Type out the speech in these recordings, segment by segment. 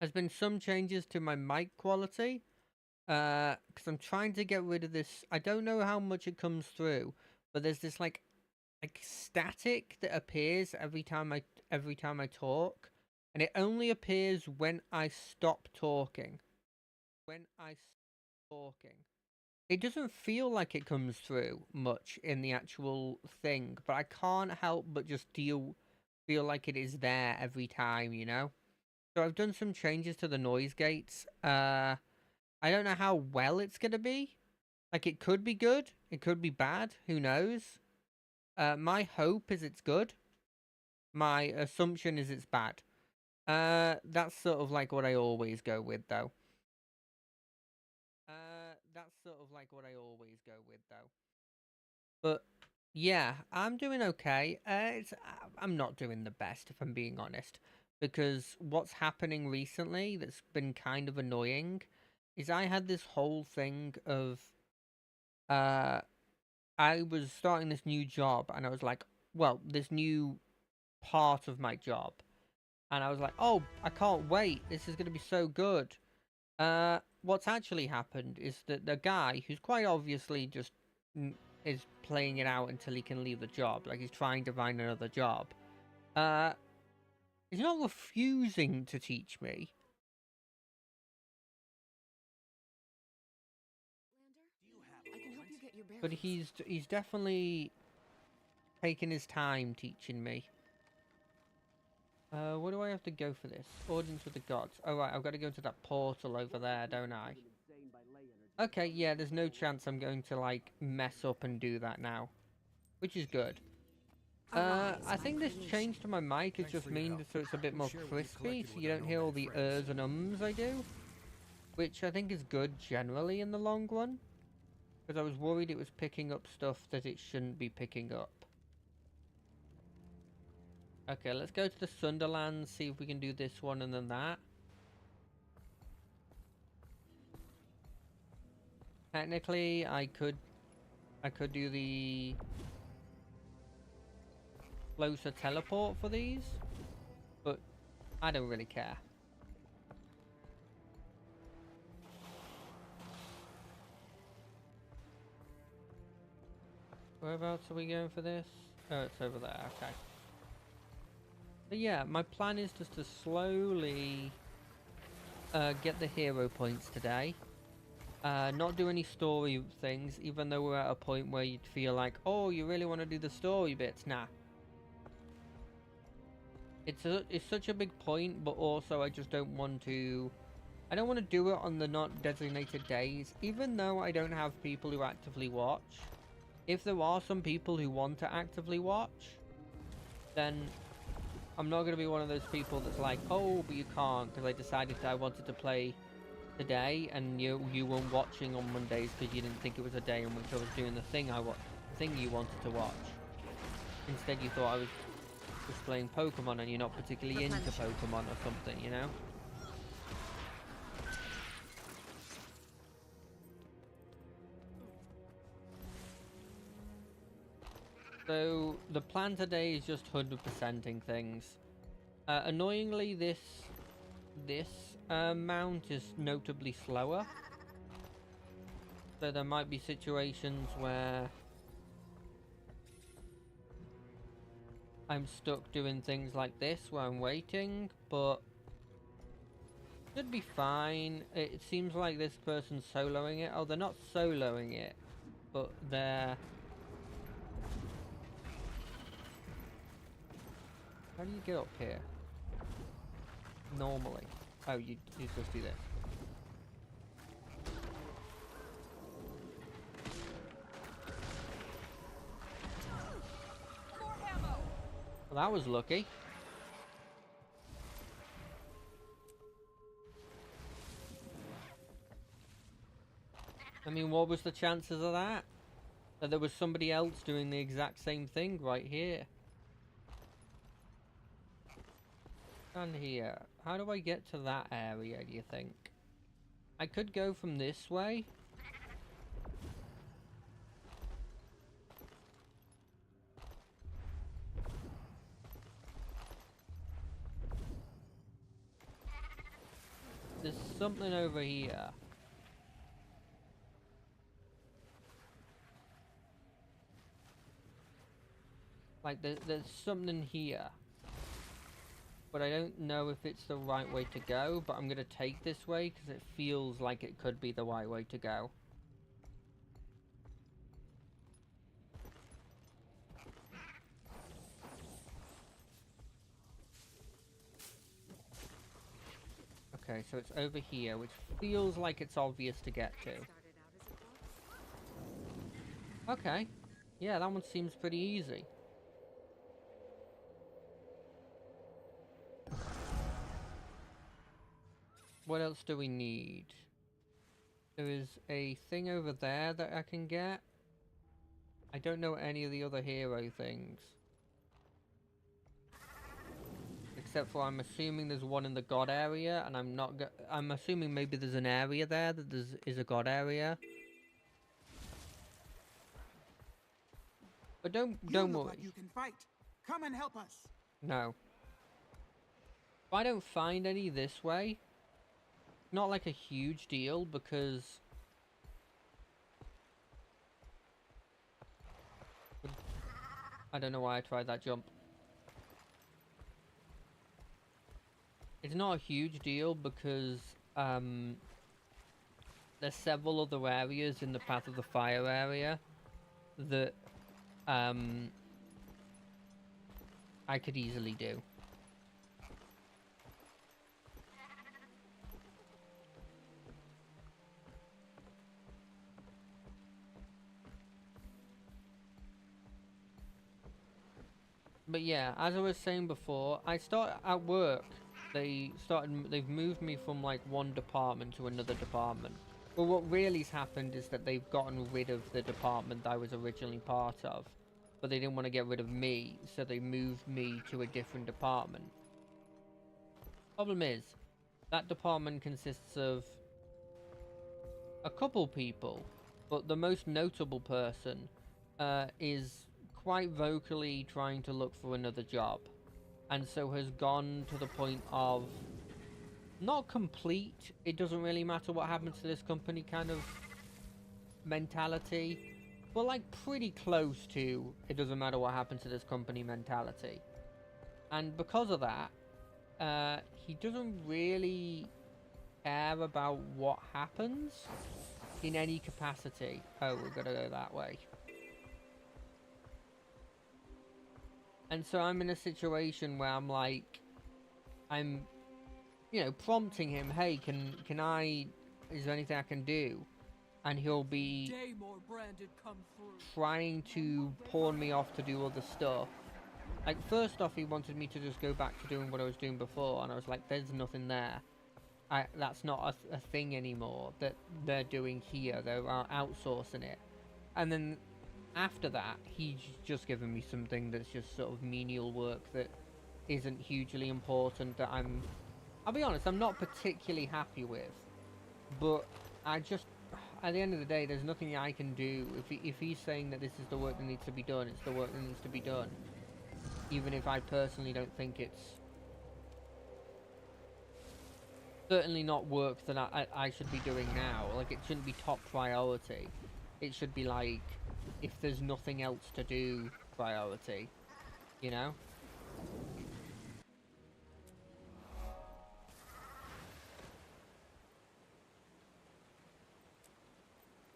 Has been some changes to my mic quality. Because I'm trying to get rid of this. I don't know how much it comes through, but there's this like static that appears every time I talk, and it only appears when I stop talking. When I stop talking, it doesn't feel like it comes through much in the actual thing, but I can't help but just feel like it is there every time, you know? So I've done some changes to the noise gates. I don't know how well it's gonna be. Like, it could be good, it could be bad, who knows? My hope is it's good. My assumption is it's bad. That's sort of like what I always go with, though. That's sort of like what I always go with, though. But yeah, I'm doing okay. I'm not doing the best, if I'm being honest, because what's happening recently that's been kind of annoying is I had this whole thing of uh I was starting this new job, and I was like, well, this new part of my job, and I was like, oh, I can't wait. This is going to be so good. What's actually happened is that the guy, who's quite obviously just is playing it out until he can leave the job, like he's trying to find another job, uh, he's not refusing to teach me, I can help you get your but bearings. he's definitely taking his time teaching me. What do I have to go for this? Audience with the gods. Oh, right, I've got to go to that portal over there, don't I? Okay, yeah, there's no chance I'm going to, like, mess up and do that now. Which is good. Arise, I my think this creation. change to my mic has just means so it's a bit more crispy, so you don't hear all the ers and ums I do. Which I think is good generally in the long run. Because I was worried it was picking up stuff that it shouldn't be picking up. Okay, let's go to the Sunderland, see if we can do this one and then that. Technically, I could do the closer teleport for these, but I don't really care. Whereabouts are we going for this? Oh, it's over there, okay. But yeah, my plan is just to slowly get the hero points today. Not do any story things, even though we're at a point where you'd feel like, oh, you really want to do the story bits? Nah. It's such a big point, but also I just don't want to... I don't want to do it on the not designated days, even though I don't have people who actively watch. If there are some people who want to actively watch, then I'm not going to be one of those people that's like, oh, but you can't, because I decided that I wanted to play today, and you weren't watching on Mondays because you didn't think it was a day in which I was doing the thing you wanted to watch. Instead, you thought I was just playing Pokemon, and you're not particularly into Replenishing. Pokemon or something, you know? So the plan today is just 100%ing things. Annoyingly, this mount is notably slower. So there might be situations where I'm stuck doing things like this where I'm waiting, but should be fine. It seems like this person's soloing it. Oh, they're not soloing it, but they're... How do you get up here? Normally. Oh, you just do this. Well, that was lucky. I mean, what was the chances of that? That there was somebody else doing the exact same thing right here. And here. How do I get to that area, do you think? I could go from this way. there's something over here. Like, there's something here. But I don't know if it's the right way to go, but I'm going to take this way because it feels like it could be the right way to go. Okay, so it's over here, which feels like it's obvious to get to. Okay. Yeah, that one seems pretty easy. What else do we need? There is a thing over there that I can get. I don't know any of the other hero things. Except for I'm assuming there's one in the god area, and I'm assuming maybe there's an area there that is a god area. But don't look worry. like you can fight. Come and help us. No. If I don't find any this way, not like a huge deal, because I don't know why I tried that jump. It's not a huge deal because there's several other areas in the Path of the Fire area that I could easily do. But yeah, as I was saying before, I start at work. They've moved me from like one department to another department. But what really's happened is that they've gotten rid of the department I was originally part of. But they didn't want to get rid of me, so they moved me to a different department. Problem is, that department consists of a couple people, but the most notable person is quite vocally trying to look for another job, and so has gone to the point of not complete, it doesn't really matter what happens to this company kind of mentality, but like pretty close to it doesn't matter what happens to this company mentality. And because of that, he doesn't really care about what happens in any capacity. Oh, we're gonna go that way. And so I'm in a situation where I'm like, you know, prompting him, hey, can I, is there anything I can do? And he'll be trying to pawn me off to do other stuff. Like, first off, he wanted me to just go back to doing what I was doing before, and I was like, there's nothing there. That's not a thing anymore that they're doing here. They're outsourcing it. And then after that, he's just given me something that's just sort of menial work that isn't hugely important, that I'll be honest, I'm not particularly happy with. But I just, at the end of the day, there's nothing I can do. If he's saying that this is the work that needs to be done, it's the work that needs to be done. Even if I personally don't think it's certainly not work that I should be doing now. Like, it shouldn't be top priority. It should be like, if there's nothing else to do, priority, you know?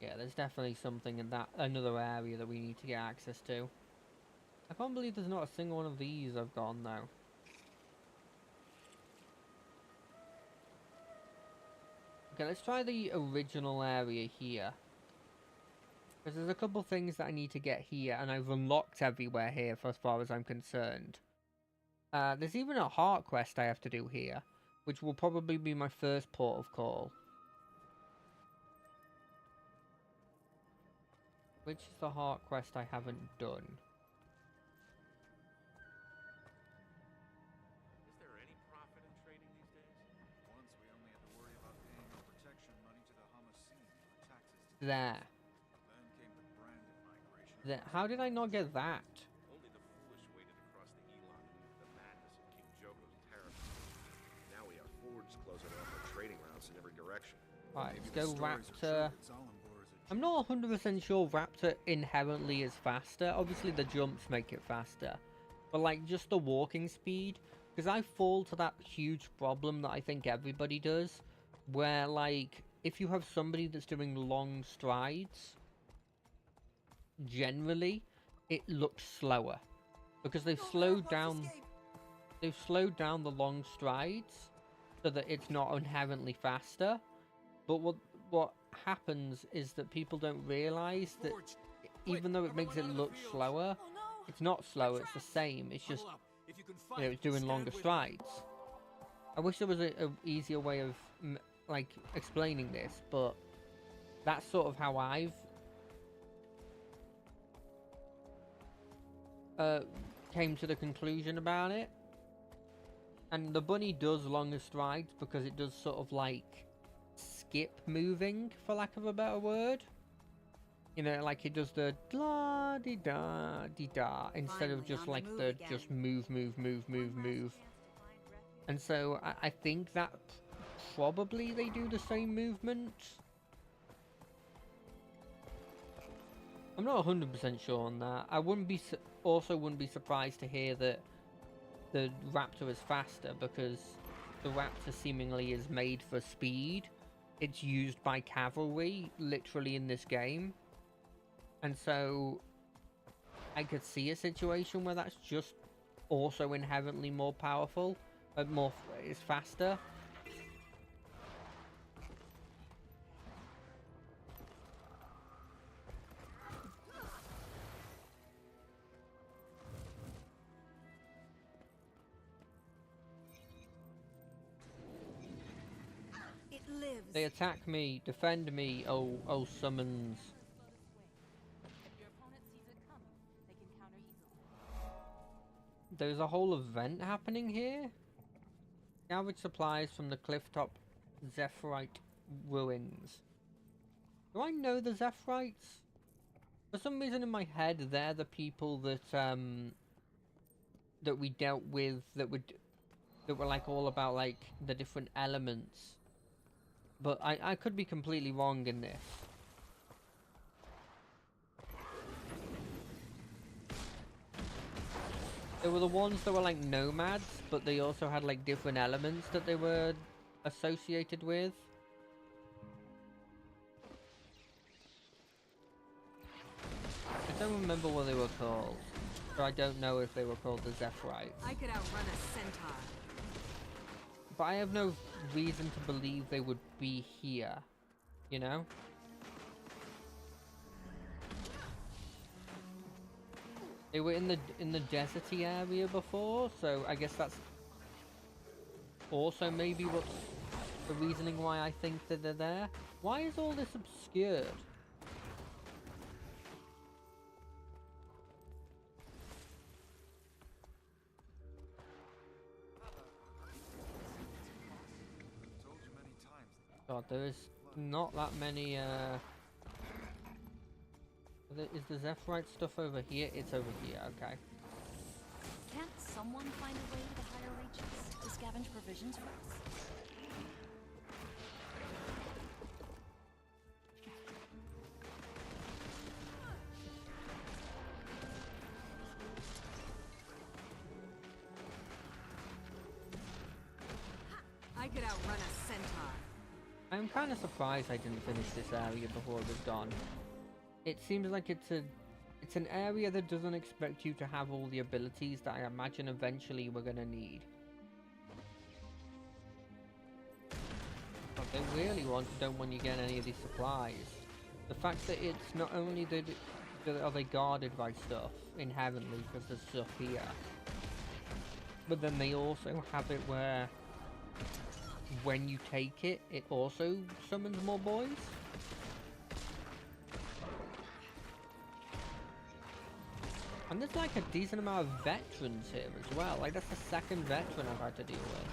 Yeah, there's definitely something in that, another area that we need to get access to. I can't believe there's not a single one of these I've gone though. Okay, let's try the original area here. Because there's a couple things that I need to get here, and I've unlocked everywhere here for as far as I'm concerned. There's even a heart quest I have to do here, which will probably be my first port of call. Which is the heart quest I haven't done? Is there any profit in trading these days? Once we only had to worry about paying our protection money to the Hamasine for taxes. There. Then came the branded migration. There. How did I not get that? Only the foolish waded across the Elon into the madness of King Jogo's tariff. Now we have fords closing off our trading routes Alright, let's Maybe the go stories are true Raptor. that Zalambor is a I'm not 100% sure Raptor inherently is faster. Obviously the jumps make it faster. But like just the walking speed. Because I fall to that huge problem that I think everybody does. Where like, if you have somebody that's doing long strides, generally, it looks slower. Because they've slowed down the long strides so that it's not inherently faster. But what happens is that people don't realize that Forge. even though it I'm makes going it out of the look fields. slower, Oh no! it's not slower, it's the same. It's just, Huddle up. If you can you fight, know, it's doing stand longer with me. strides. I wish there was a easier way of like explaining this, but that's sort of how I've came to the conclusion about it. And the bunny does longer strides because it does sort of like skip moving, for lack of a better word. You know, like it does the la di da di da instead of Finally just on the like move the again. just move. And so I think that probably they do the same movement. I'm not 100% sure on that. I wouldn't be also wouldn't be surprised to hear that the Raptor is faster because the Raptor seemingly is made for speed. It's used by cavalry literally in this game. And so I could see a situation where that's just also inherently more powerful, it's faster. It lives. They attack me, defend me, oh summons. If your opponent sees it coming, they can counter easily. There's a whole event happening here. Salvage supplies from the Clifftop Zephyrite ruins. Do I know the Zephyrites? For some reason in my head, they're the people that that we dealt with that were like all about like the different elements. But I could be completely wrong in this. They were the ones that were like nomads, but they also had like different elements that they were associated with. I don't remember what they were called, so I don't know if they were called the Zephyrites. I could outrun a centaur. But I have no reason to believe they would be here, you know? They were in the deserty area before, so I guess that's also maybe what's the reasoning why I think that they're there. Why is all this obscured? I've told you many times that God, there is not that many, Is the Zephyrite stuff over here? It's over here, okay. Can't someone find a way to the higher reaches to scavenge provisions for us? I could outrun a centaur. I'm kind of surprised I didn't finish this area before it was gone. It seems like it's an area that doesn't expect you to have all the abilities that I imagine eventually we're gonna need. But they really don't want you getting any of these supplies. The fact that it's not only that are they guarded by stuff inherently because there's stuff here, but then they also have it where when you take it, it also summons more boys. And there's like a decent amount of veterans here as well. Like that's the second veteran I've had to deal with.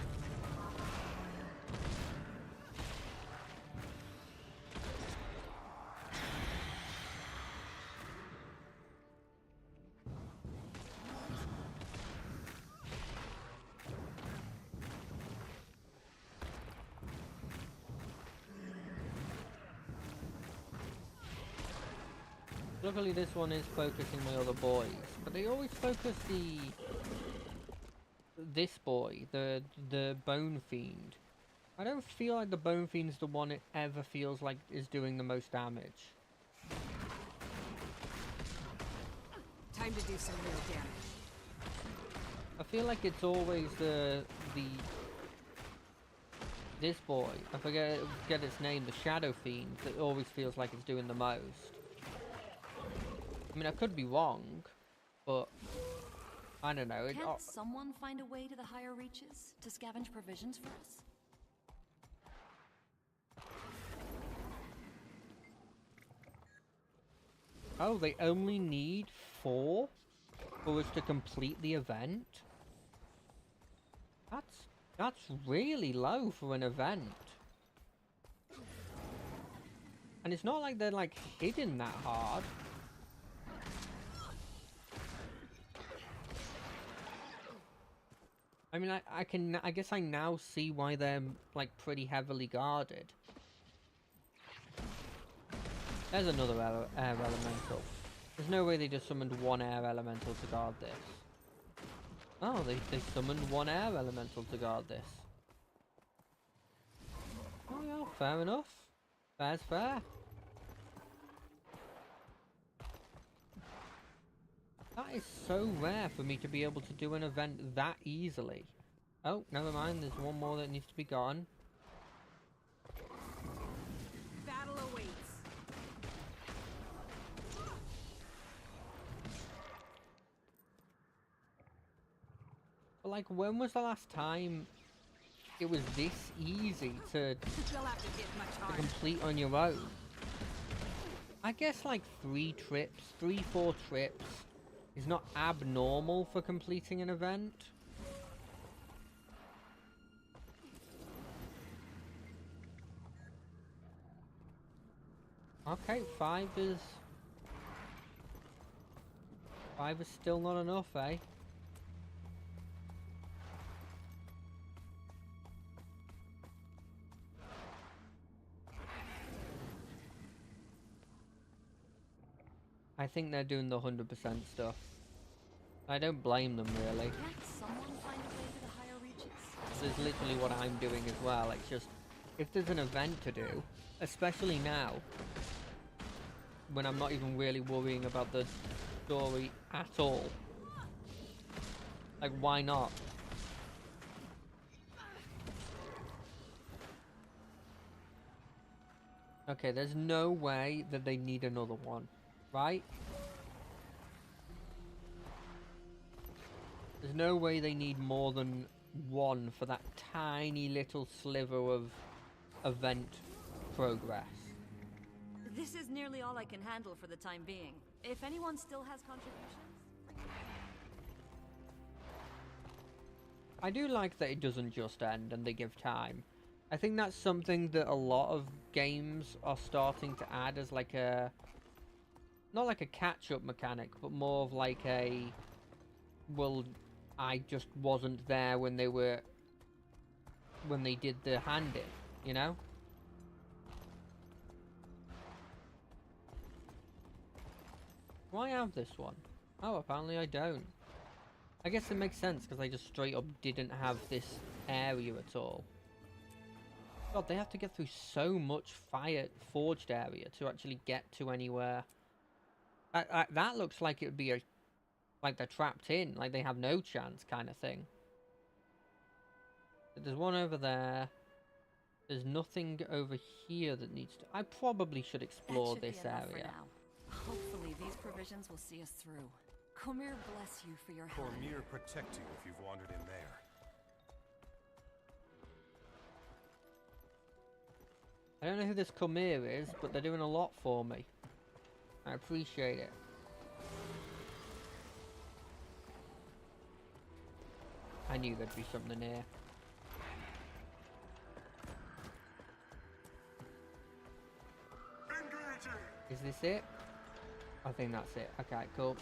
Luckily, this one is focusing my other boys, but they always focus this boy, the Bone Fiend. I don't feel like the Bone Fiend's the one it ever feels like is doing the most damage. Time to do some real damage. I feel like it's always this boy. I forget its name, the Shadow Fiend, that always feels like it's doing the most. I mean, I could be wrong, but I don't know. Can't someone find a way to the higher reaches to scavenge provisions for us? Oh, they only need 4 for us to complete the event? That's really low for an event. And it's not like they're like hidden that hard. I mean, I guess I now see why they're like pretty heavily guarded. There's another air elemental. There's no way they just summoned 1 air elemental to guard this. Oh, they summoned 1 air elemental to guard this. Oh yeah, fair enough. Fair's fair. That is so rare for me to be able to do an event that easily. Oh, never mind, there's one more that needs to be gone. Battle awaits. But like, when was the last time it was this easy to You'll have to hit much harder. complete on your own? I guess like 3, 4 trips is not abnormal for completing an event. Okay, 5 is still not enough, eh? I think they're doing the 100% stuff. I don't blame them, really. Can't someone find a way to the higher reaches? This is literally what I'm doing as well. It's just, if there's an event to do, especially now, when I'm not even really worrying about the story at all. Like, why not? Okay, there's no way that they need another one, right? There's no way they need more than 1 for that tiny little sliver of event progress. This is nearly all I can handle for the time being. If anyone still has contributions... I do like that it doesn't just end and they give time. I think that's something that a lot of games are starting to add as like a... not like a catch-up mechanic, but more of like a... well, I just wasn't there when they did the hand-in, you know? Do I have this one? Oh, apparently I don't. I guess it makes sense because I just straight up didn't have this area at all. God, they have to get through so much forged area to actually get to anywhere. That looks like it would be like they're trapped in, like they have no chance kind of thing. But there's one over there. There's nothing over here that needs to... I probably should explore That should this be enough area. for now. Hopefully these provisions will see us through. Komir bless you for your help. Cormir protect you if you've wandered in there. I don't know who this Komir is, but they're doing a lot for me. I appreciate it. I knew there'd be something here. Is this it? I think that's it. Okay, cool.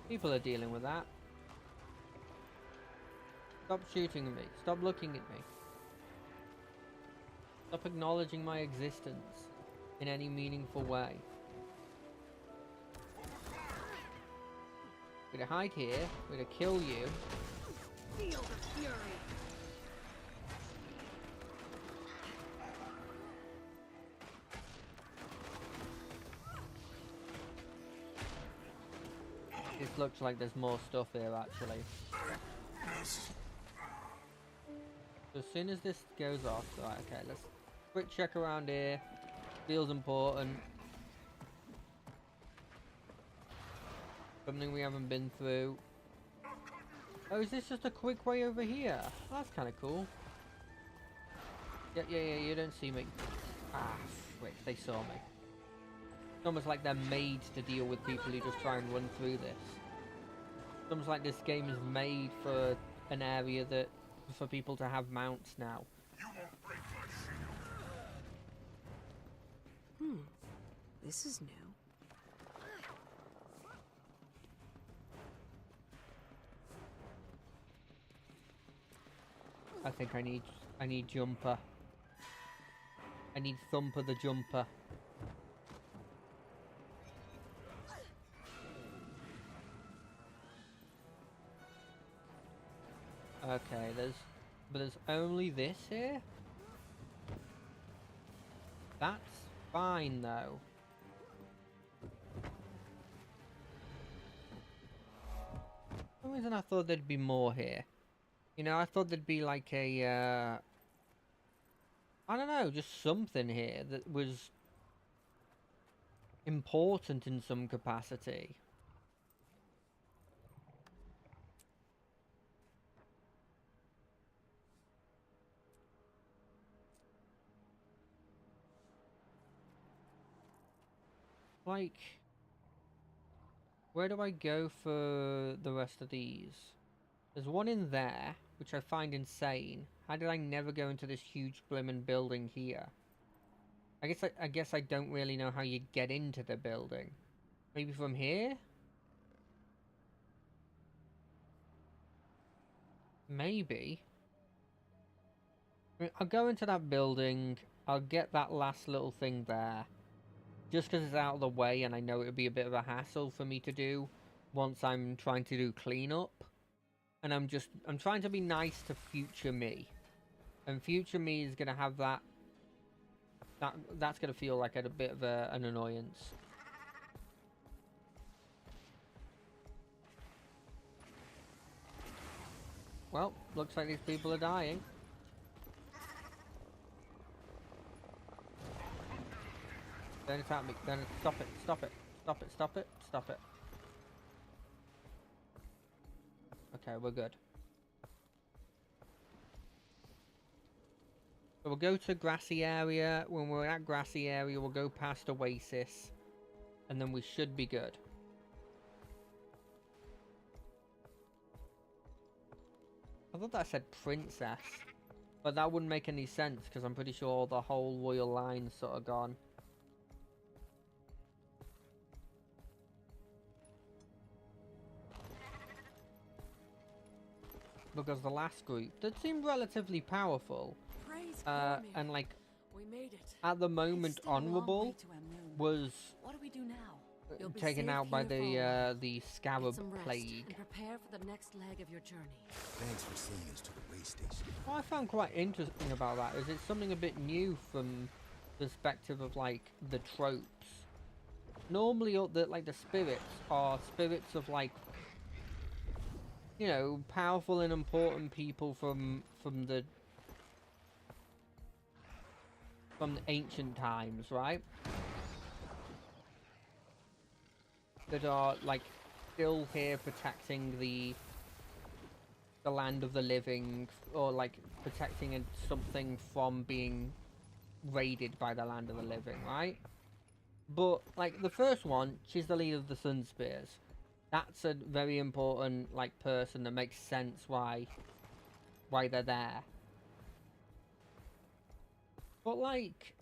People are dealing with that. Stop shooting at me. Stop looking at me. Stop acknowledging my existence. in any meaningful way. We're gonna hide here. We're gonna kill you. Feel the fury. This looks like there's more stuff here, actually. So as soon as this goes off, right, okay, let's quick check around here. Feels important. Something we haven't been through. Oh, is this just a quick way over here? That's kind of cool. Yeah, you don't see me. Ah, wait, they saw me. It's almost like they're made to deal with people who just try and run through this. It's almost like this game is made for an area that, for people to have mounts now. This is new. I think I need Jumper. I need Thumper the Jumper. Okay, there's only this here? That's fine though. For some reason I thought there'd be more here. You know, I thought there'd be like a, I don't know, just something here that was important in some capacity. Like, where do I go for the rest of these? There's one in there, which I find insane. How did I never go into this huge blimmin' building here? I guess I don't really know how you get into the building. Maybe from here? Maybe. I mean, I'll go into that building. I'll get that last little thing there. Just because it's out of the way and I know it would be a bit of a hassle for me to do once I'm trying to do cleanup. And I'm trying to be nice to future me. And future me is going to have that's going to feel like a bit of an annoyance. Well, looks like these people are dying. Don't attack me. Don't stop it. Stop it. Stop it. Stop it. Stop it. Okay, we're good. So we'll go to grassy area. When we're at grassy area, we'll go past Oasis. And then we should be good. I thought that said princess. But that wouldn't make any sense because I'm pretty sure the whole royal line's sort of gone. Because the last group that seemed relatively powerful, Praise and like we made it. at the moment Still a long way honorable to Amnoon. was What do we do now? You'll be taken safe out by here for a while. the Get scarab some rest plague. and prepare for the next leg of your journey. Thanks for seeing us to the way station. What I found quite interesting about that is it's something a bit new from the perspective of like the tropes. Normally, the spirits are spirits of like, you know, powerful and important people from the ancient times, right? That are like still here protecting the land of the living, or like protecting something from being raided by the land of the living, right? But like the first one, she's the leader of the Sun Spears. That's a very important like person that makes sense why they're there. But like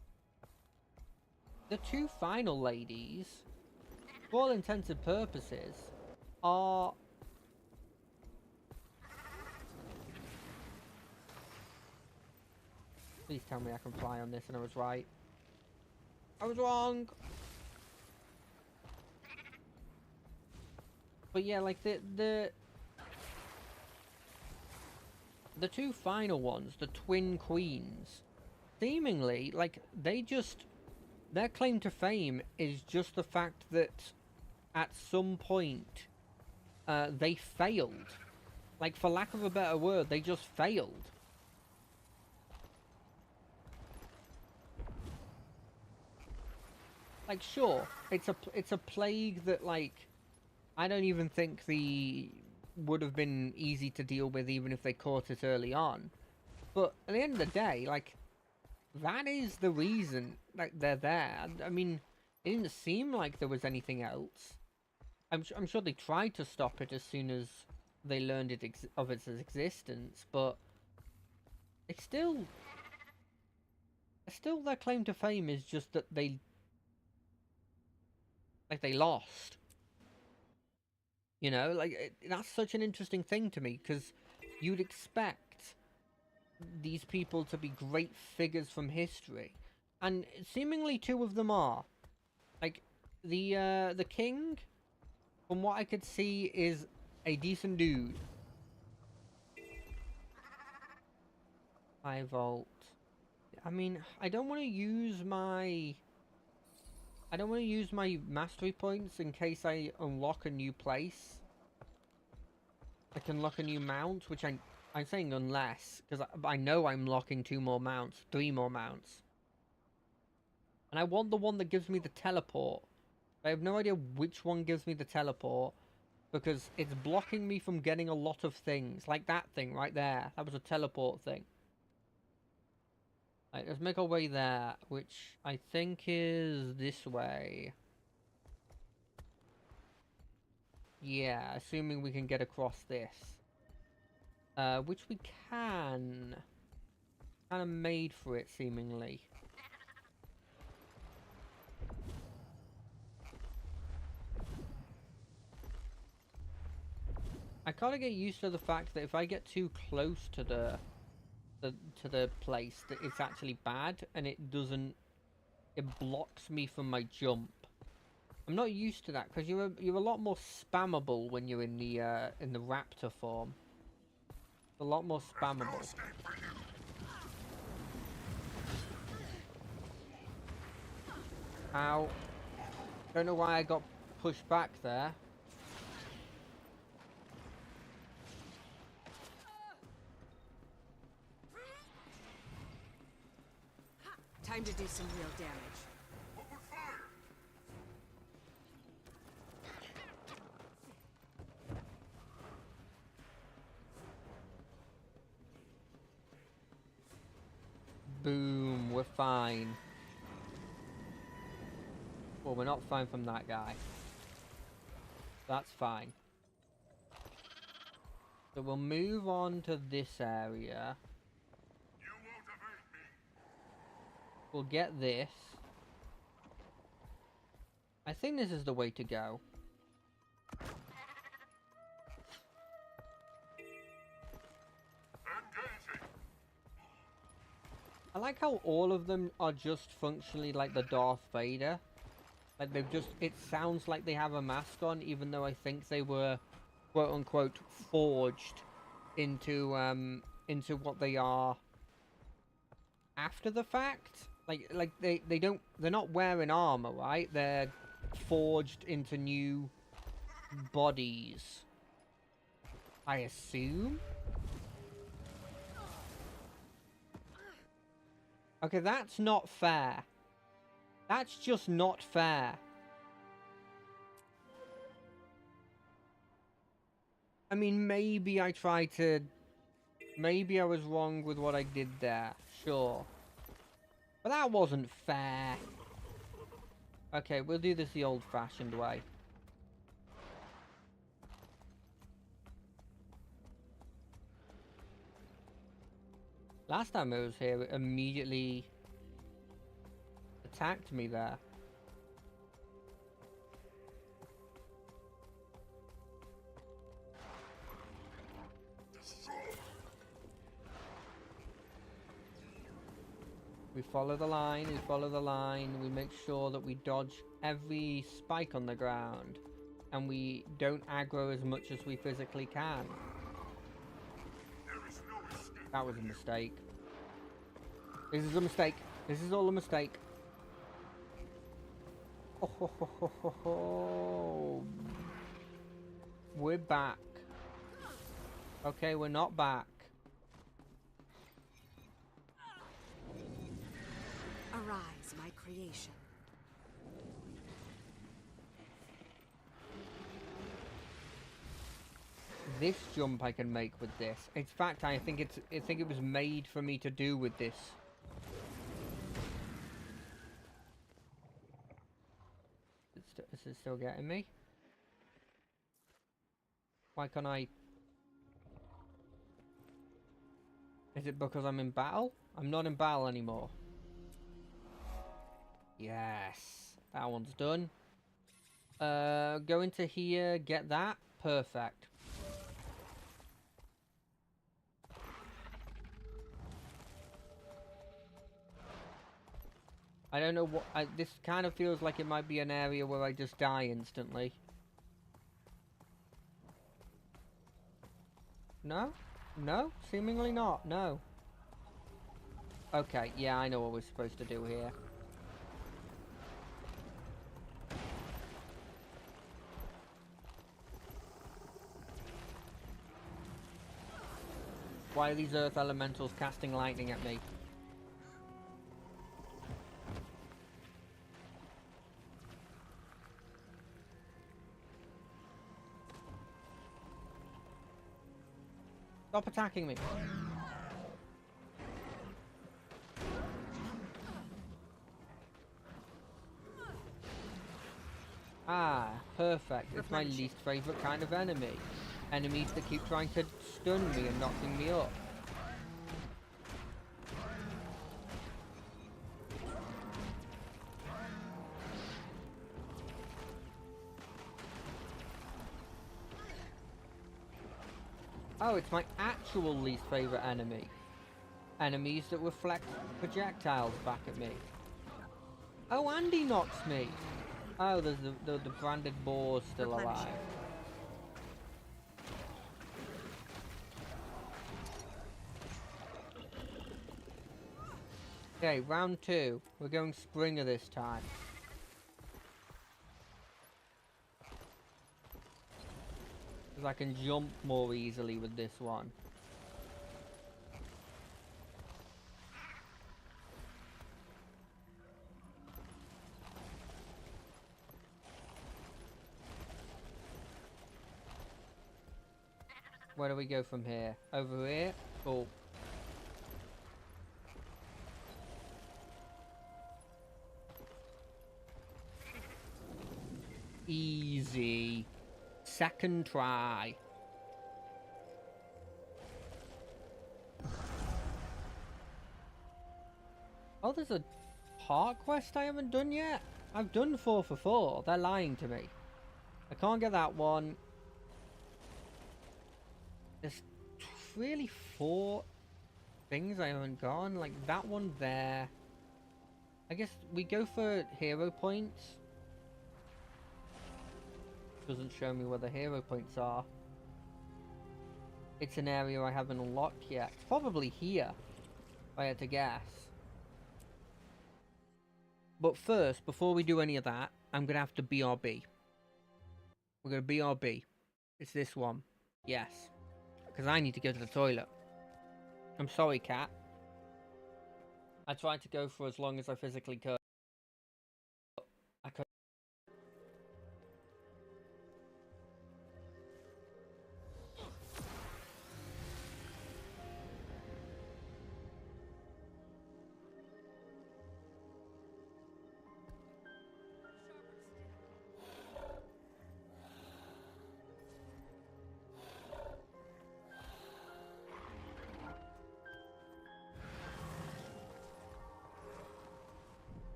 the two final ladies, for all intents and purposes, are please tell me I can fly on this and I was right. I was wrong. But yeah, like the two final ones, the twin queens, seemingly like their claim to fame is just the fact that at some point they failed. Like, for lack of a better word, they just failed. Like, sure, it's a plague that, like, I don't even think would have been easy to deal with even if they caught it early on. But at the end of the day, like, that is the reason like they're there. I mean, it didn't seem like there was anything else. I'm sure they tried to stop it as soon as they learned of its existence, but it's still their claim to fame is just that they lost. You know, like that's such an interesting thing to me because you'd expect these people to be great figures from history, and seemingly two of them are. Like the king, from what I could see, is a decent dude. High Vault. I mean, I don't want to use my mastery points in case I unlock a new place. I can unlock a new mount, which I'm saying unless, because I know I'm locking 3 more mounts. And I want the one that gives me the teleport. I have no idea which one gives me the teleport, because it's blocking me from getting a lot of things. Like that thing right there. That was a teleport thing. Right, let's make our way there, which I think is this way. Yeah, assuming we can get across this. Which we can. Kind of made for it, seemingly. I kind of get used to the fact that if I get too close to the place, that it's actually bad, and it blocks me from my jump. I'm not used to that because you're a lot more spammable when you're in the raptor form. A lot more spammable. Ow. Don't know why I got pushed back there. Time to do some real damage. Boom, we're fine. Well, we're not fine from that guy. That's fine. So we'll move on to this area. We'll get this. I think this is the way to go. I like how all of them are just functionally like the Darth Vader. Like they've just, it sounds like they have a mask on, even though I think they were, quote unquote, forged into what they are after the fact. Like they're not wearing armor, right? They're forged into new bodies, I assume. Okay, that's not fair. That's just not fair. I mean, maybe I was wrong with what I did there. Sure. But that wasn't fair. Okay, we'll do this the old-fashioned way. Last time I was here, it immediately attacked me there. We follow the line, we follow the line, we make sure that we dodge every spike on the ground. And we don't aggro as much as we physically can. That was a mistake. This is a mistake. This is all a mistake. Oh, ho, ho, ho, ho, ho. We're back. Okay, we're not back. Arise, my creation. This jump I can make with this. In fact, I think it was made for me to do with this. Is it still getting me? Why can't I? Is it because I'm in battle? I'm not in battle anymore. Yes, that one's done. Go into here, get that. Perfect. I don't know what... this kind of feels like it might be an area where I just die instantly. No? No? Seemingly not, no. Okay, yeah, I know what we're supposed to do here. Why are these earth elementals casting lightning at me? Stop attacking me. Ah, perfect. It's my least favourite kind of enemy. Enemies that keep trying to stun me and knocking me up. Oh, it's my actual least favourite enemy. Enemies that reflect projectiles back at me. Oh, and he knocks me. Oh, there's the branded boars still alive. Okay, round 2. We're going Springer this time. Because I can jump more easily with this one. Where do we go from here? Over here? Oh. Easy. Second try. Oh, there's a heart quest I haven't done yet? I've done 4 for 4. They're lying to me. I can't get that one. There's really 4 things I haven't gone. Like that one there. I guess we go for hero points. Doesn't show me where the hero points are. It's an area I haven't unlocked yet. It's probably here, if I had to guess. But first, before we do any of that, I'm going to have to BRB. We're going to BRB. It's this one. Yes. Because I need to go to the toilet. I'm sorry, cat. I tried to go for as long as I physically could. I could.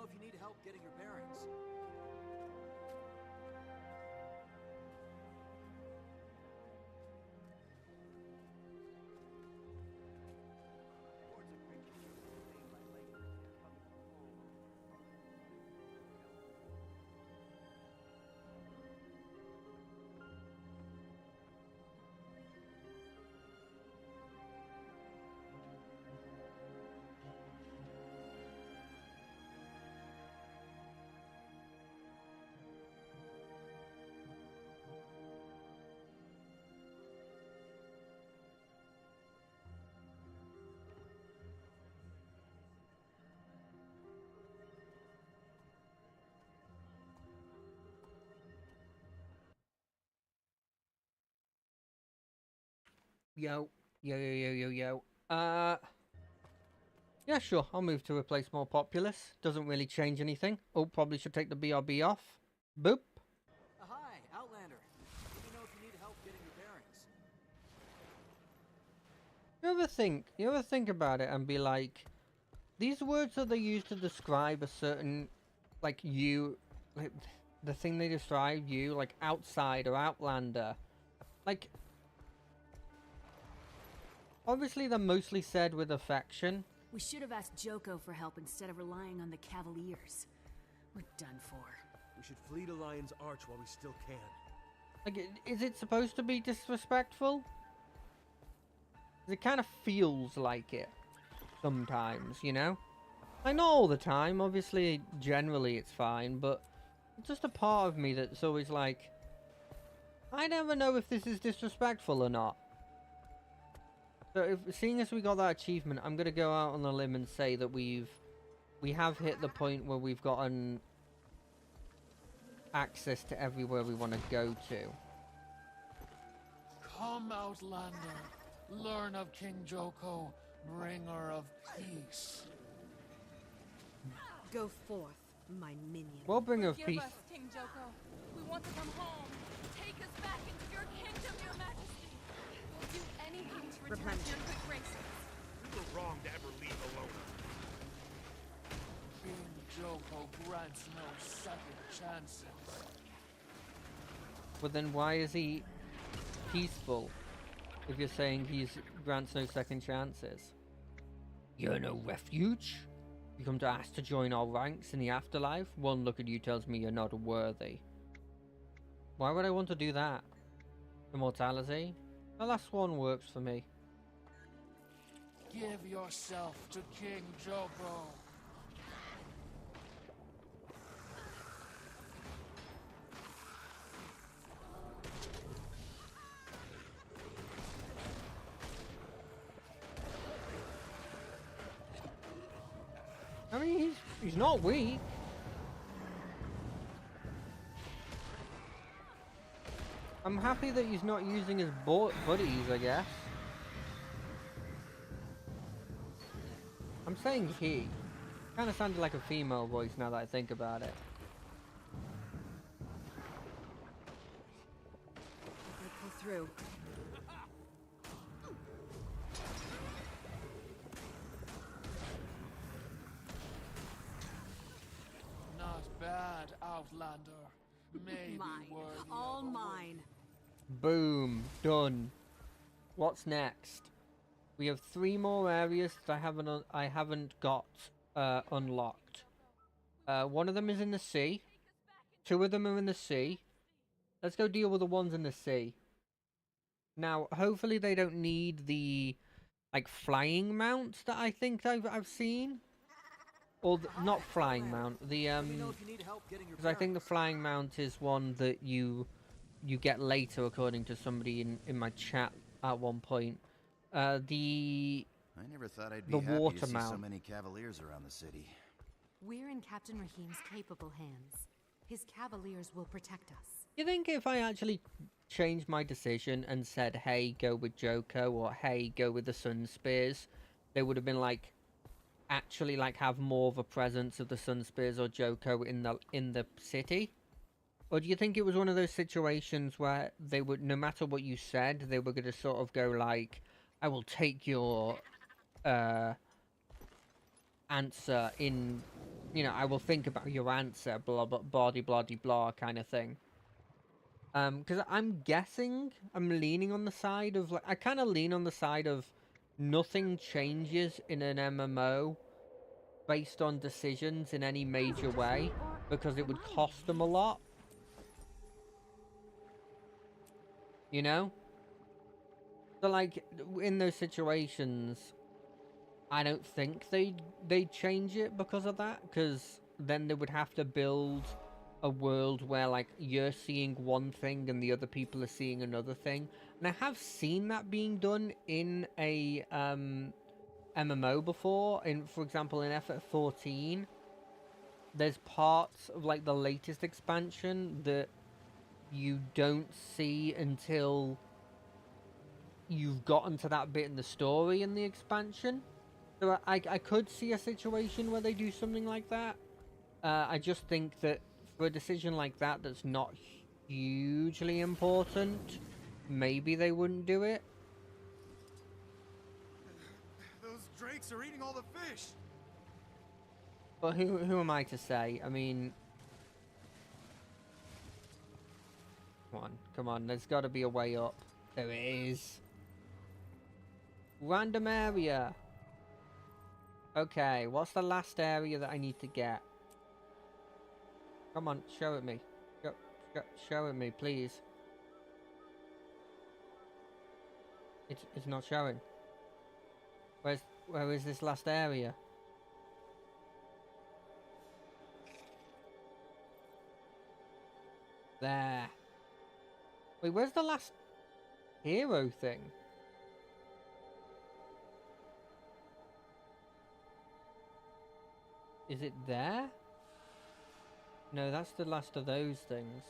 if you need help getting your bearings. Yo, yo, yo, yo, yo, yo. Yeah, sure. I'll move to replace more populace. Doesn't really change anything. Oh, probably should take the BRB off. Boop. Hi, Outlander. Let me know if you need help getting your bearings. You ever think about it and be like, these words that they use to describe a certain, like, you, like, the thing they describe you, like, outsider, outlander, like, obviously they're mostly said with affection. We should have asked Joko for help instead of relying on the Cavaliers. We're done for. We should flee to Lion's Arch while we still can. Like, is it supposed to be disrespectful? It kind of feels like it sometimes, you know? Like, not all the time, obviously, generally it's fine, but it's just a part of me that's always like, I never know if this is disrespectful or not. So, seeing as we got that achievement, I'm gonna go out on a limb and say that we have hit the point where we've gotten access to everywhere we want to go to. Come, Outlander. Learn of King Joko, bringer of peace. Go forth, my minion. Well, bringer of Forgive peace. us, King Joko. We want to come home. Take us back into your kingdom, your majesty. We'll do anything to return to your good graces. We were wrong to ever leave alone. King Joko grants no second chances. But then why is he peaceful? If you're saying he grants no second chances. You're no refuge? You come to ask to join our ranks in the afterlife? One look at you tells me you're not worthy. Why would I want to do that? Immortality? The last one works for me. Give yourself to King Joko. I mean, he's not weak. I'm happy that he's not using his buddies, I guess. I'm saying he. Kind of sounded like a female voice now that I think about it. I pull through. Not bad, Outlander. Maybe Mine. worthy All of a mine. Boom. Done. What's next? We have 3 more areas that I haven't got unlocked. One of them is in the sea. 2 of them are in the sea. Let's go deal with the ones in the sea. Now, hopefully they don't need the like flying mount that I think I've seen. Or not flying mount. The Let me know if you need help getting your because I think the bearings. flying mount is one that you get later, according to somebody in my chat at one point. The I never thought I'd The be happy water to see so mount. many Cavaliers around the city. We're in Captain Rahim's capable hands. His Cavaliers will protect us. You think if I actually changed my decision and said, hey, go with Joko, or hey, go with the Sun Spears, they would have been like, actually like have more of a presence of the Sun Spears or Joko in the city? Or do you think it was one of those situations where they would, no matter what you said, they were going to sort of go like, I will take your answer in you know, I will think about your answer, blah blah blah blah blah kind of thing. Because I'm guessing I'm leaning on the side of, like, I kind of lean on the side of nothing changes in an MMO based on decisions in any major way, because it would cost them a lot. You know? So, like, in those situations, I don't think they'd change it because of that, because then they would have to build a world where, like, you're seeing one thing and the other people are seeing another thing. And I have seen that being done in a MMO before. For example, in FF14, there's parts of, like, the latest expansion that you don't see until you've gotten to that bit in the story in the expansion. So I could see a situation where they do something like that. I just think that for a decision like that that's not hugely important, maybe they wouldn't do it. Those drakes are eating all the fish. But who am I to say? I mean, come on, there's got to be a way up. There is. Random area. Okay, what's the last area that I need to get? Come on, show it me. Show it me, please. It's not showing. Where is this last area? There. Wait, where's the last hero thing? Is it there? No, that's the last of those things.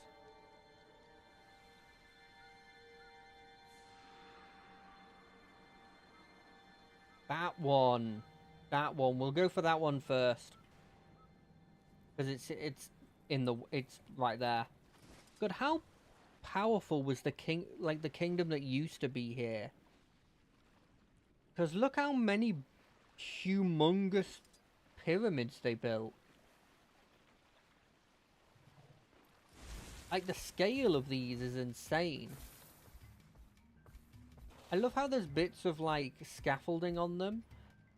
That one. That one. We'll go for that one first. Because it's right there. God, how powerful was the kingdom that used to be here? Because look how many humongous pyramids they built. Like, the scale of these is insane. I love how there's bits of, like, scaffolding on them.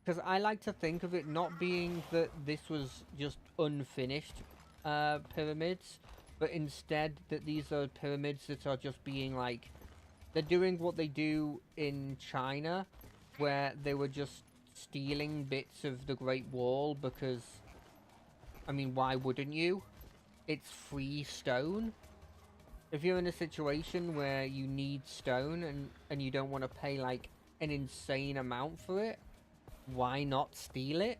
Because I like to think of it not being that this was just unfinished pyramids, but instead that these are pyramids that are just being, like, they're doing what they do in China, where they were just stealing bits of the Great Wall because, I mean, why wouldn't you? It's free stone. If you're in a situation where you need stone and you don't want to pay, like, an insane amount for it, why not steal it?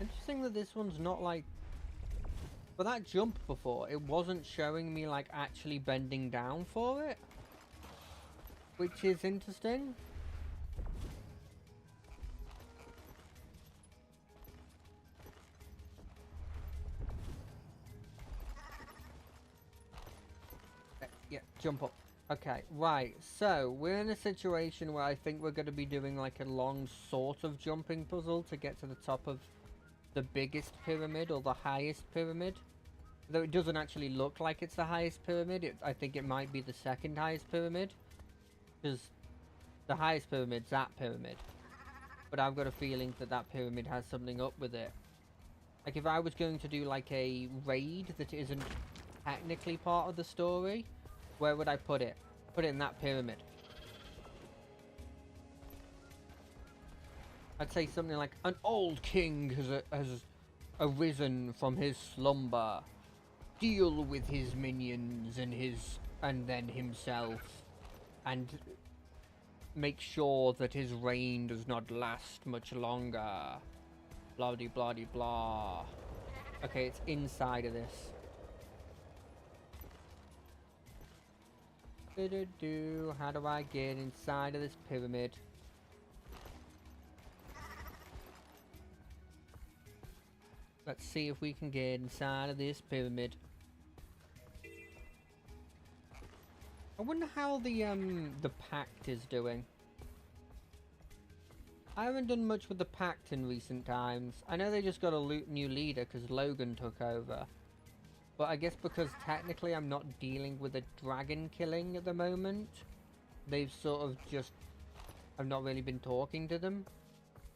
Interesting that this one's not, like, for that jump before, it wasn't showing me, like, actually bending down for it, which is interesting. Yeah, jump up. Okay, right, so we're in a situation where I think we're going to be doing, like, a long sort of jumping puzzle to get to the top of the biggest pyramid or the highest pyramid. Though it doesn't actually look like it's the highest pyramid, I think it might be the second highest pyramid, because the highest pyramid's that pyramid. But I've got a feeling that that pyramid has something up with it. Like, if I was going to do, like, a raid that isn't technically part of the story, where would I put it? Put it in that pyramid. I'd say something like, an old king has arisen from his slumber. Deal with his minions and then himself, and make sure that his reign does not last much longer. Blah de blah de blah. Okay, it's inside of this. How do I get inside of this pyramid? Let's see if we can get inside of this pyramid. I wonder how the pact is doing. I haven't done much with the pact in recent times. I know they just got a new leader because Logan took over. But I guess because technically I'm not dealing with a dragon killing at the moment, they've sort of just... I've not really been talking to them.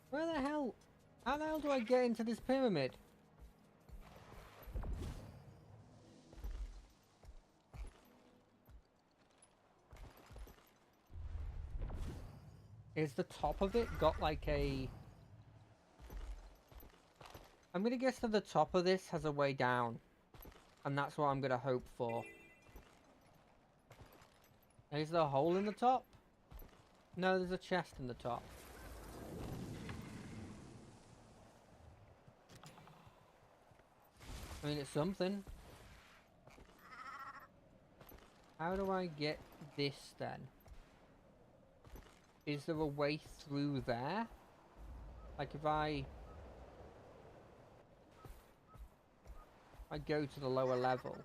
Where the hell? How the hell do I get into this pyramid? Is the top of it got like a... I'm gonna guess that the top of this has a way down. And that's what I'm gonna hope for. Is there a hole in the top? No, there's a chest in the top. I mean, it's something. How do I get this then? Is there a way through there? Like if I go to the lower level.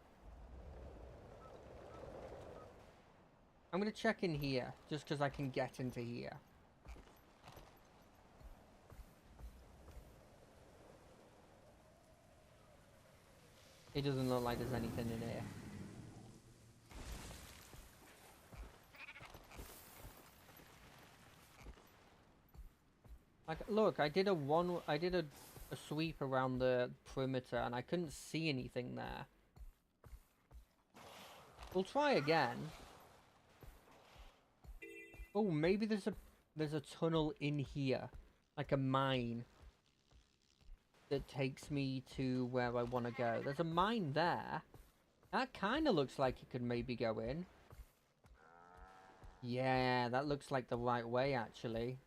I'm gonna check in here, just because I can get into here. It doesn't look like there's anything in here. Like, look, I did a sweep around the perimeter and I couldn't see anything there. We'll try again. Oh, maybe there's a tunnel in here, like a mine that takes me to where I want to go. There's a mine there. That kind of looks like it could maybe go in. Yeah, that looks like the right way actually.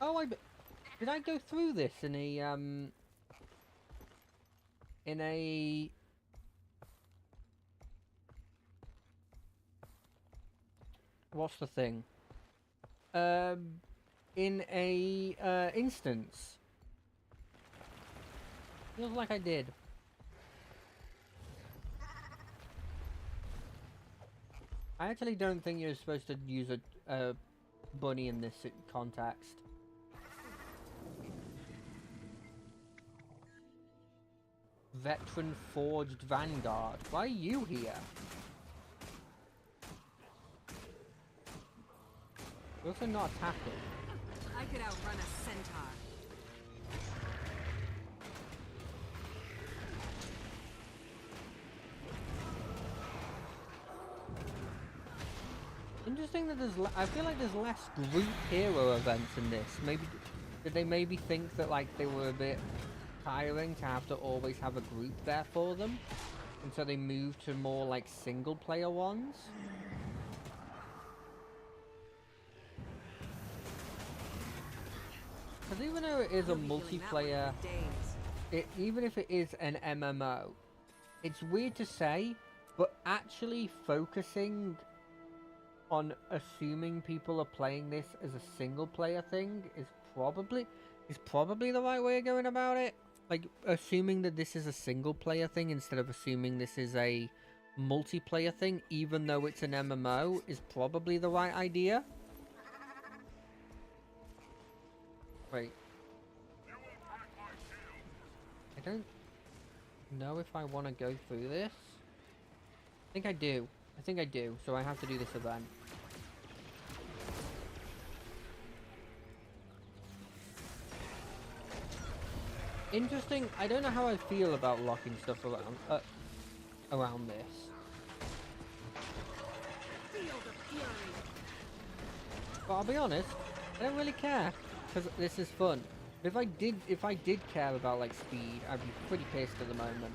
Oh, did I go through this in a what's the thing? In a instance. Feels like I did. I actually don't think you're supposed to use a bunny in this context. Veteran Forged Vanguard. Why are you here? You're also not attacking. I could outrun a centaur. Interesting that there's... I feel like there's less group hero events in this. Maybe... Did they maybe think that, like, they were a bit tiring to have to always have a group there for them? And so they moved to more, like, single-player ones? Because even though it is a multiplayer... even if it is an MMO, it's weird to say, but actually focusing on assuming people are playing this as a single-player thing is probably the right way of going about it. Like, assuming that this is a single-player thing instead of assuming this is a multiplayer thing, even though it's an MMO, is probably the right idea. Wait. I don't know if I want to go through this. I think I do. So I have to do this event. Interesting. I don't know how I feel about locking stuff around this. But I'll be honest, I don't really care because this is fun. But if I did care about like speed, I'd be pretty pissed at the moment.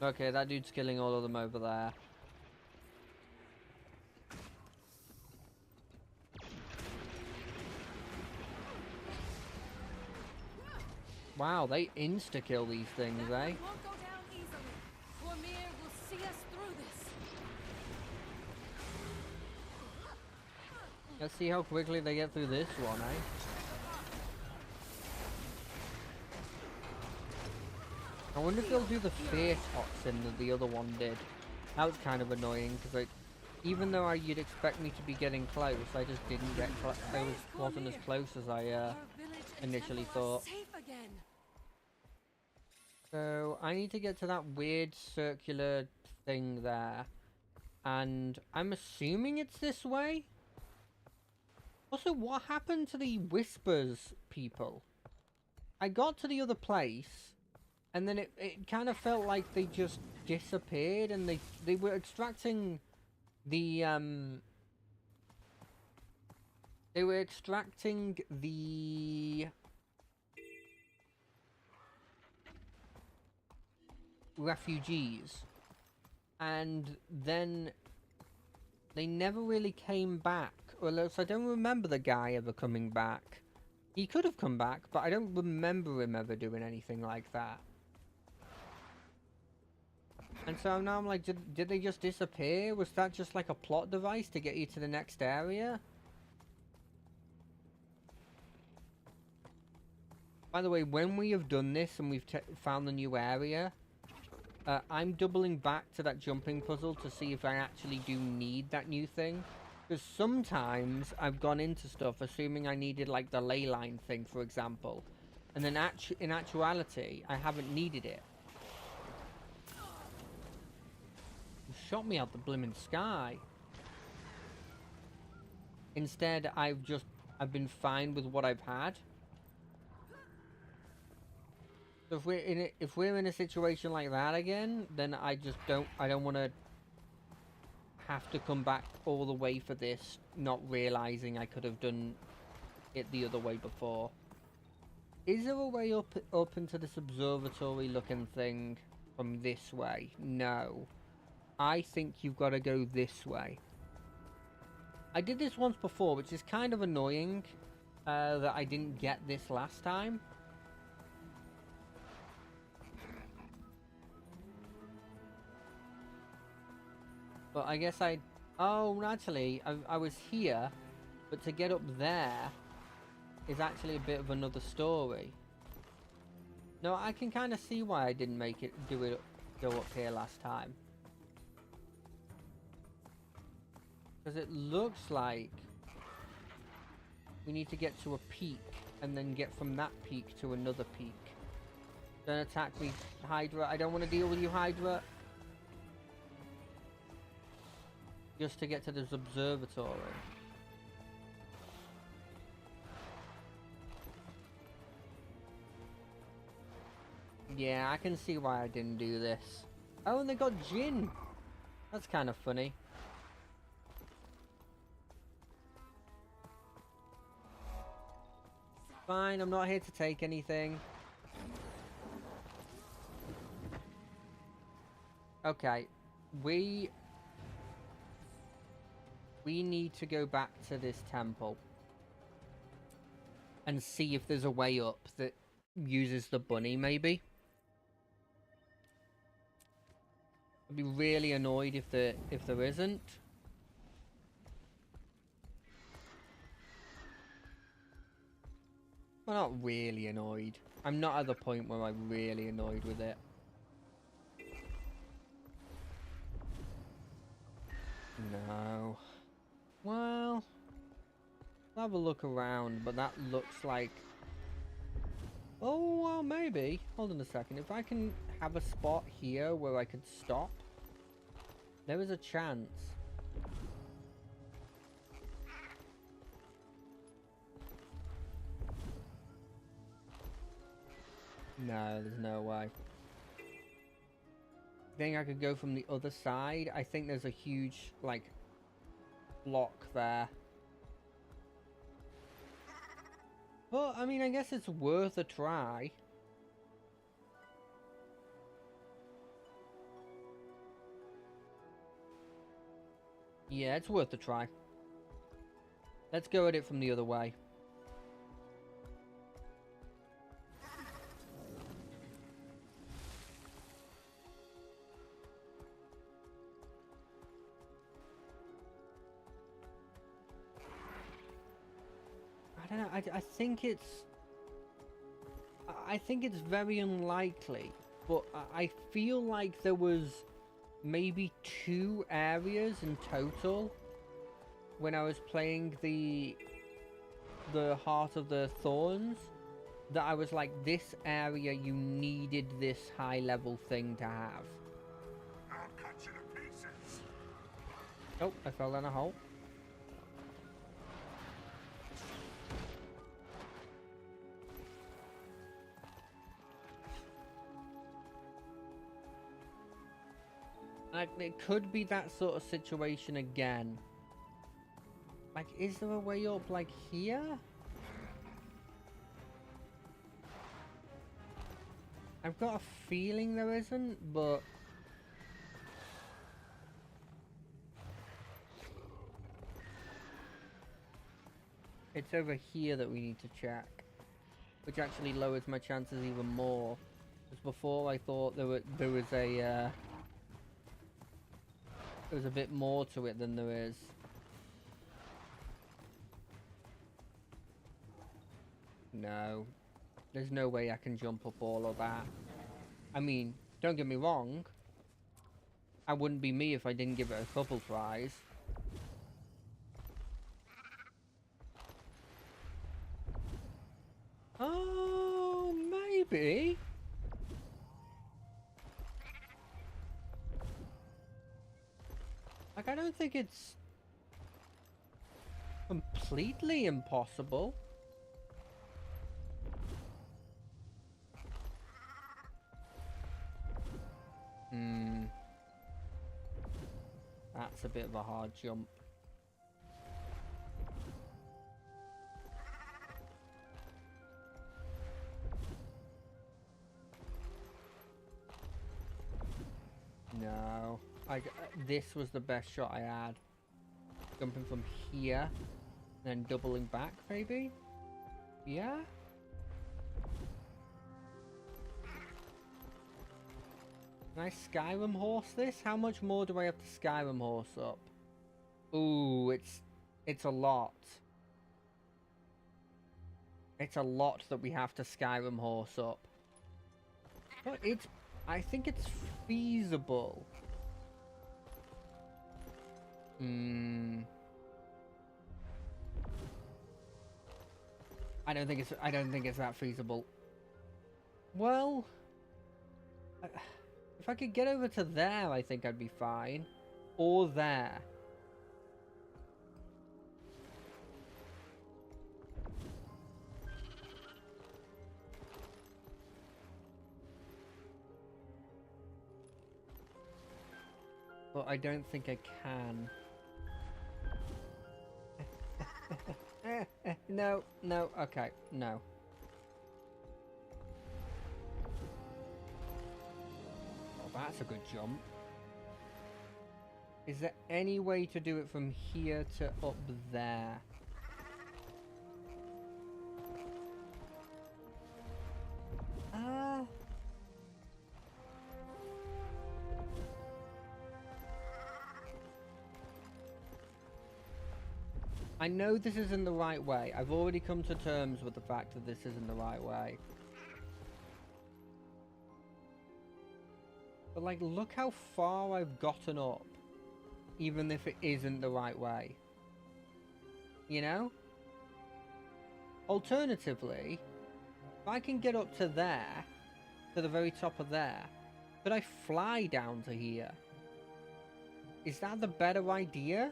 Okay, that dude's killing all of them over there. Wow, they insta-kill these things, eh? Won't go down easily. Cormier will see us through this. Let's see how quickly they get through this one, eh? I wonder if they'll do the fear toxin that the other one did. That was kind of annoying, because like, even though you'd expect me to be getting close, I just didn't get close. I wasn't as close as I initially thought. So I need to get to that weird circular thing there, and I'm assuming it's this way. Also, what happened to the Whispers people? I got to the other place, and then it kind of felt like they just disappeared, and they were extracting the refugees, and then they never really came back. Or else I don't remember the guy ever coming back. He could have come back, but I don't remember him ever doing anything like that. And so now I'm like, did they just disappear? Was that just like a plot device to get you to the next area? By the way, when we have done this and we've found the new area, I'm doubling back to that jumping puzzle to see if I actually do need that new thing. Because sometimes I've gone into stuff assuming I needed like the ley line thing, for example. And then in actuality, I haven't needed it. You shot me out the blimmin' sky. Instead, I've been fine with what I've had. So if we're in a situation like that again, then I don't want to have to come back all the way for this, not realizing I could have done it the other way before. Is there a way up into this observatory looking thing from this way? No. I think you've got to go this way. I did this once before, which is kind of annoying that I didn't get this last time. But I guess oh, actually, I was here, but to get up there is actually a bit of another story. No, I can kind of see why I didn't go up here last time. Because it looks like we need to get to a peak, and then get from that peak to another peak. Don't attack me, Hydra. I don't want to deal with you, Hydra. Just to get to this observatory. Yeah, I can see why I didn't do this. Oh, and they got Jinn. That's kind of funny. Fine, I'm not here to take anything. Okay, we need to go back to this temple and see if there's a way up that uses the bunny, maybe. I'd be really annoyed if there isn't. Well, not really annoyed. I'm not at the point where I'm really annoyed with it. No. Well, I'll have a look around, but that looks like... Oh, well, maybe. Hold on a second. If I can have a spot here where I could stop, there is a chance. No, there's no way. I think I could go from the other side. I think there's a huge, like, block there. But, I mean, I guess it's worth a try. Yeah, it's worth a try. Let's go at it from the other way. I don't know. I think it's. I think it's very unlikely, but I feel like there was maybe 2 areas in total when I was playing the Heart of the Thorns that I was like, this area you needed this high level thing to have. I'll cut you to pieces. Oh, I fell down a hole. Like, it could be that sort of situation again. Like, is there a way up, like, here? I've got a feeling there isn't, but... it's over here that we need to check. Which actually lowers my chances even more. Because before I thought there was a... there's a bit more to it than there is. No. There's no way I can jump up all of that. I mean, don't get me wrong. I wouldn't be me if I didn't give it a couple tries. Oh, maybe. Like, I don't think it's completely impossible. That's a bit of a hard jump. No. This was the best shot I had. Jumping from here, then doubling back, maybe? Yeah? Can I Skyrim horse this? How much more do I have to Skyrim horse up? Ooh, it's a lot. It's a lot that we have to Skyrim horse up. But I think it's feasible. I don't think it's that feasible. Well, if I could get over to there, I think I'd be fine. Or there. But I don't think I can. No, okay, no. Oh, that's a good jump. Is there any way to do it from here to up there? I know this isn't the right way. I've already come to terms with the fact that this isn't the right way. But like, look how far I've gotten up. Even if it isn't the right way. You know? Alternatively, if I can get up to there, to the very top of there, could I fly down to here? Is that the better idea?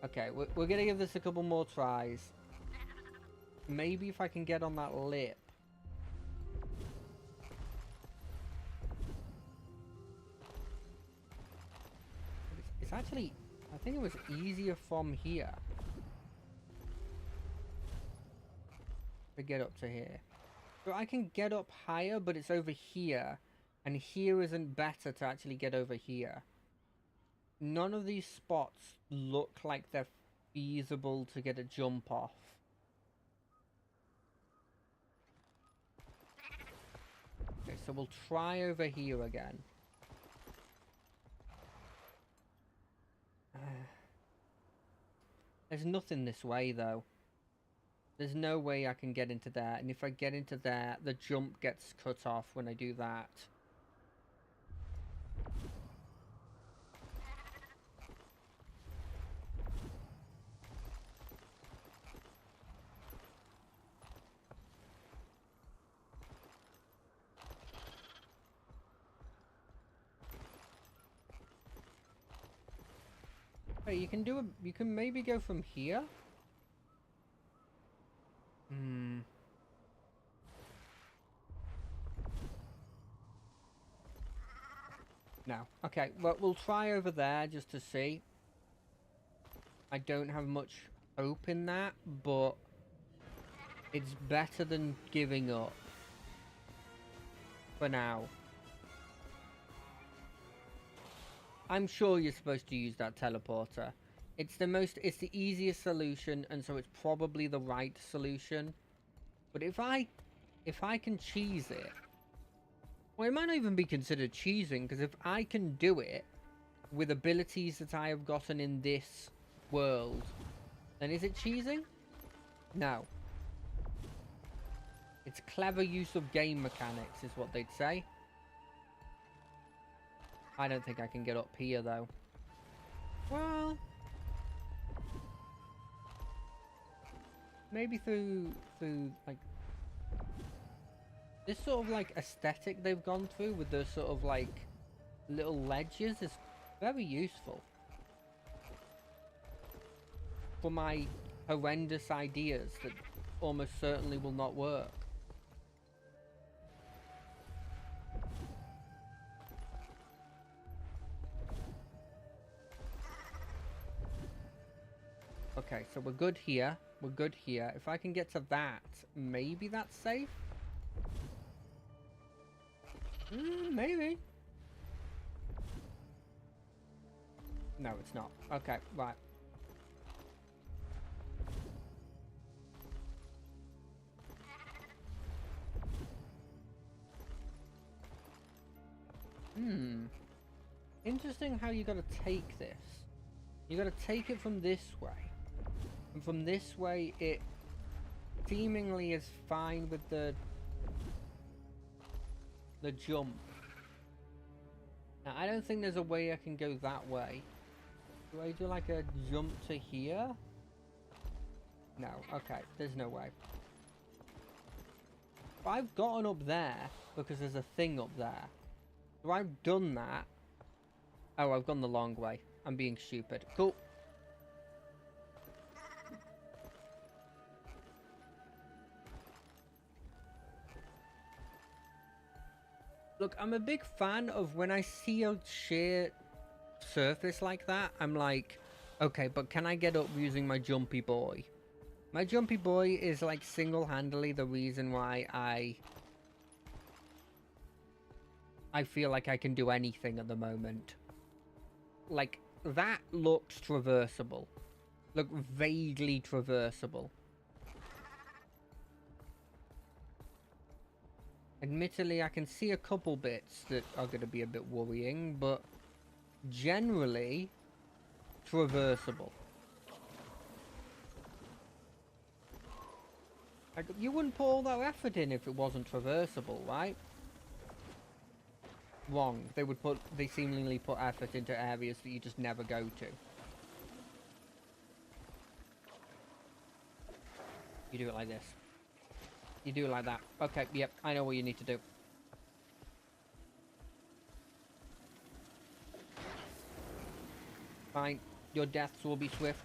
Okay, we're gonna give this a couple more tries. Maybe if I can get on that lip. It's actually, I think it was easier from here to get up to here. So I can get up higher, but it's over here, and here isn't better to actually get over here. None of these spots look like they're feasible to get a jump off. Okay, so we'll try over here again. There's nothing this way, though. There's no way I can get into there, and if I get into there, the jump gets cut off when I do that. Hey, you can do a. You can maybe go from here. Hmm. No. Okay. Well, we'll try over there just to see. I don't have much hope in that, but it's better than giving up. For now. I'm sure you're supposed to use that teleporter. It's the easiest solution, and so it's probably the right solution. But if I can cheese it, well, it might not even be considered cheesing, because if I can do it with abilities that I have gotten in this world, then is it cheesing? No. It's clever use of game mechanics, is what they'd say. I don't think I can get up here, though. Well, maybe through like this sort of like aesthetic they've gone through with the sort of like little ledges is very useful for my horrendous ideas that almost certainly will not work. Okay, so we're good here. We're good here. If I can get to that, maybe that's safe? Maybe. No, it's not. Okay, right. Interesting how you gotta take this. You gotta take it from this way. And from this way, it seemingly is fine with the jump. Now, I don't think there's a way I can go that way. Do I do like a jump to here? No, okay, there's no way. But I've gotten up there because there's a thing up there. So I've done that. Oh, I've gone the long way. I'm being stupid. Cool. Look, I'm a big fan of when I see a sheer surface like that, I'm like, okay, but can I get up using my jumpy boy? My jumpy boy is like single-handedly the reason why I feel like I can do anything at the moment. Like, that looks traversable. Look, vaguely traversable. Admittedly, I can see a couple bits that are going to be a bit worrying, but generally, traversable. Like, you wouldn't put all that effort in if it wasn't traversable, right? Wrong. They seemingly put effort into areas that you just never go to. You do it like this. You do it like that. Okay, yep, I know what you need to do. Fine. Your deaths will be swift.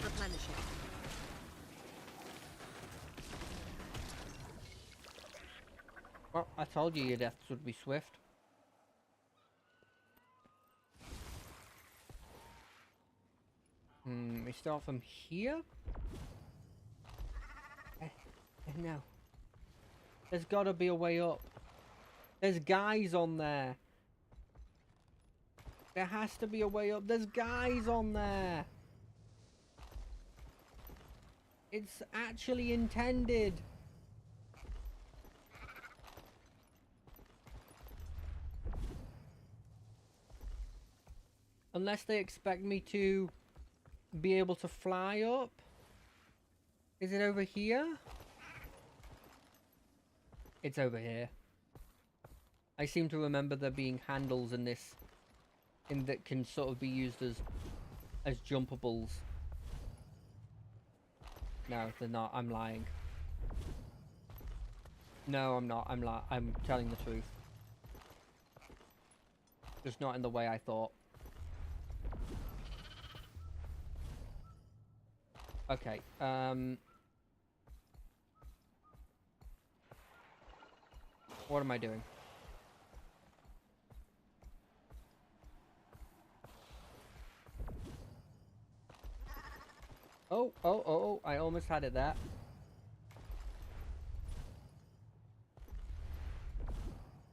Replenishing. Well, I told you your deaths would be swift. We start from here? No. There's gotta be a way up. There's guys on there. There has to be a way up. There's guys on there. It's actually intended. Unless they expect me to be able to fly up? Is it over here? It's over here. I seem to remember there being handles in this, that can sort of be used as jumpables. No, they're not. I'm lying. No, I'm not. I'm telling the truth. Just not in the way I thought. Okay, what am I doing? Oh, I almost had it there.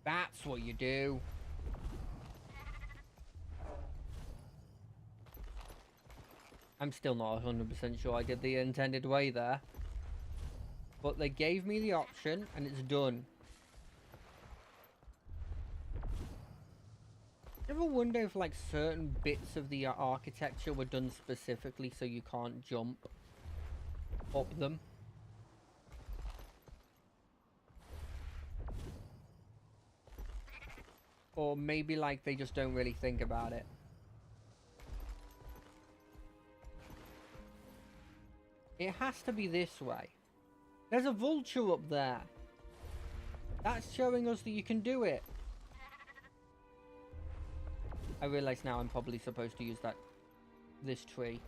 That's what you do. I'm still not 100% sure I did the intended way there. But they gave me the option, and it's done. Ever wonder if, like, certain bits of the architecture were done specifically so you can't jump up them? Or maybe, like, they just don't really think about it. It has to be this way. There's a vulture up there. That's showing us that you can do it. I realise now I'm probably supposed to use this tree.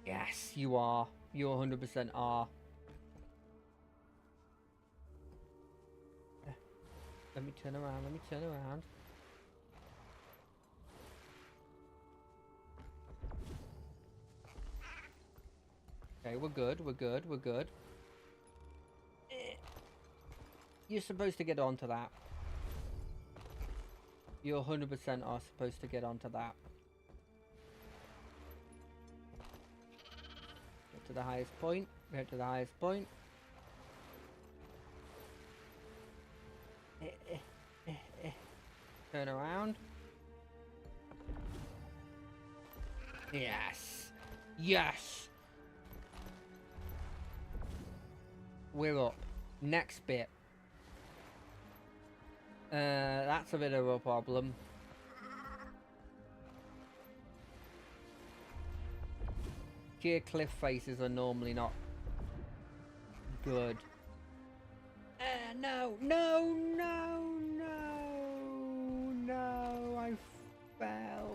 Yes, you are. You 100% are. Let me turn around, let me turn around. Okay, we're good, we're good, we're good. You're supposed to get onto that. You 100% are supposed to get onto that. Get to the highest point. Get to the highest point. Turn around. Yes. Yes. We're up. Next bit. That's a bit of a problem. Sheer cliff faces are normally not good. No, no, no, no, no, I fell.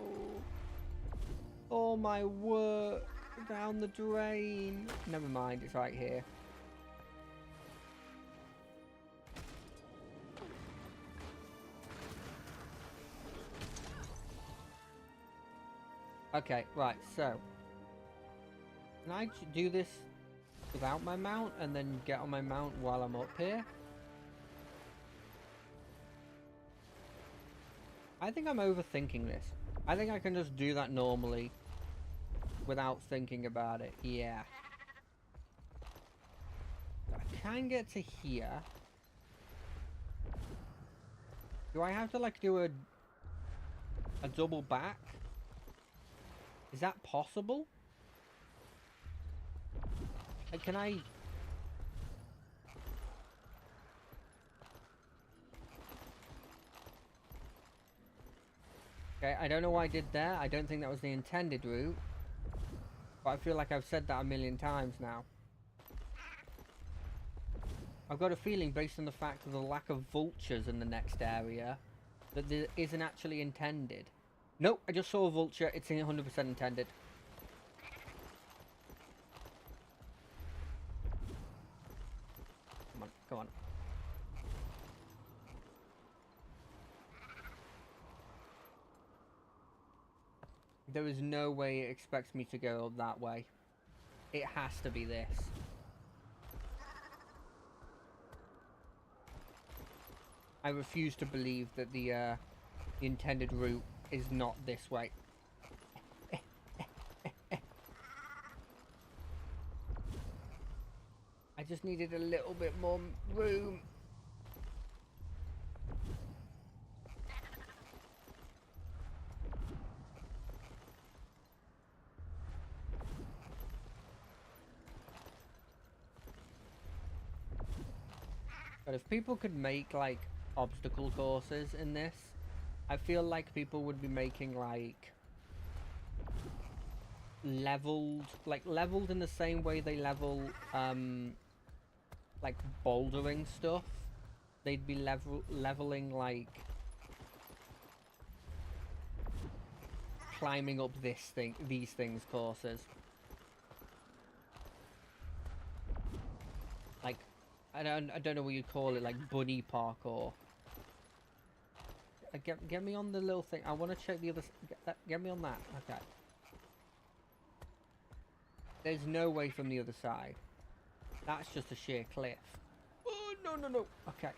All my work down the drain. Never mind, it's right here. Okay, right, so can I do this without my mount and then get on my mount while I'm up here? I think I'm overthinking this. I think I can just do that normally without thinking about it. Yeah. I can get to here. Do I have to like do a double back? Is that possible? Like, can I... Okay, I don't know why I did that. I don't think that was the intended route. But I feel like I've said that a million times now. I've got a feeling, based on the fact of the lack of vultures in the next area, that this isn't actually intended. Nope, I just saw a vulture. It's 100% intended. Come on, come on. There is no way it expects me to go that way. It has to be this. I refuse to believe that the intended route is not this way. I just needed a little bit more room. But if people could make like obstacle courses in this, I feel like people would be making like leveled in the same way they level like bouldering stuff. They'd be leveling like climbing up these things courses. Like I don't know what you'd call it, like bunny parkour. Get me on the little thing. I want to check the other. Get me on that. Okay. There's no way from the other side. That's just a sheer cliff. Oh no. Okay.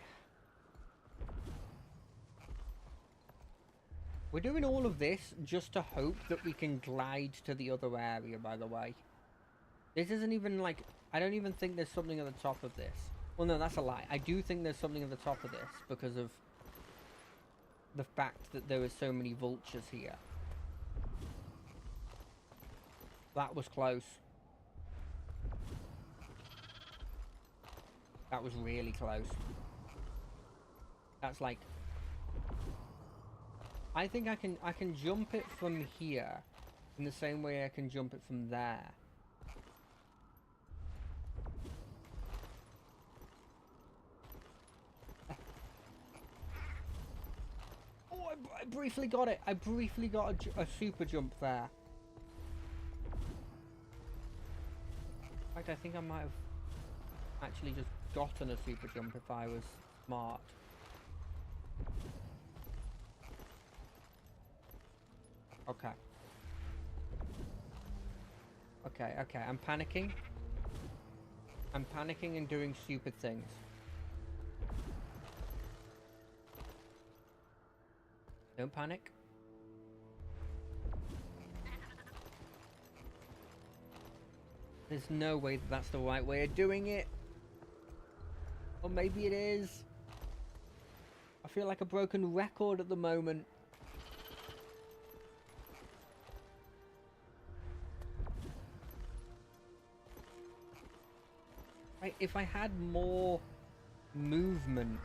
We're doing all of this just to hope that we can glide to the other area, by the way. This isn't even like... I don't even think there's something at the top of this. Well, no, that's a lie. I do think there's something at the top of this because of the fact that there are so many vultures here. That was close. That was really close. That's like... I think I can jump it from here in the same way I can jump it from there. Oh, I briefly got it. I briefly got a super jump there. In fact, I think I might have actually just gotten a super jump if I was smart. Okay. Okay, I'm panicking. I'm panicking and doing stupid things. Don't panic. There's no way that that's the right way of doing it. Or maybe it is. I feel like a broken record at the moment. If I had more movement.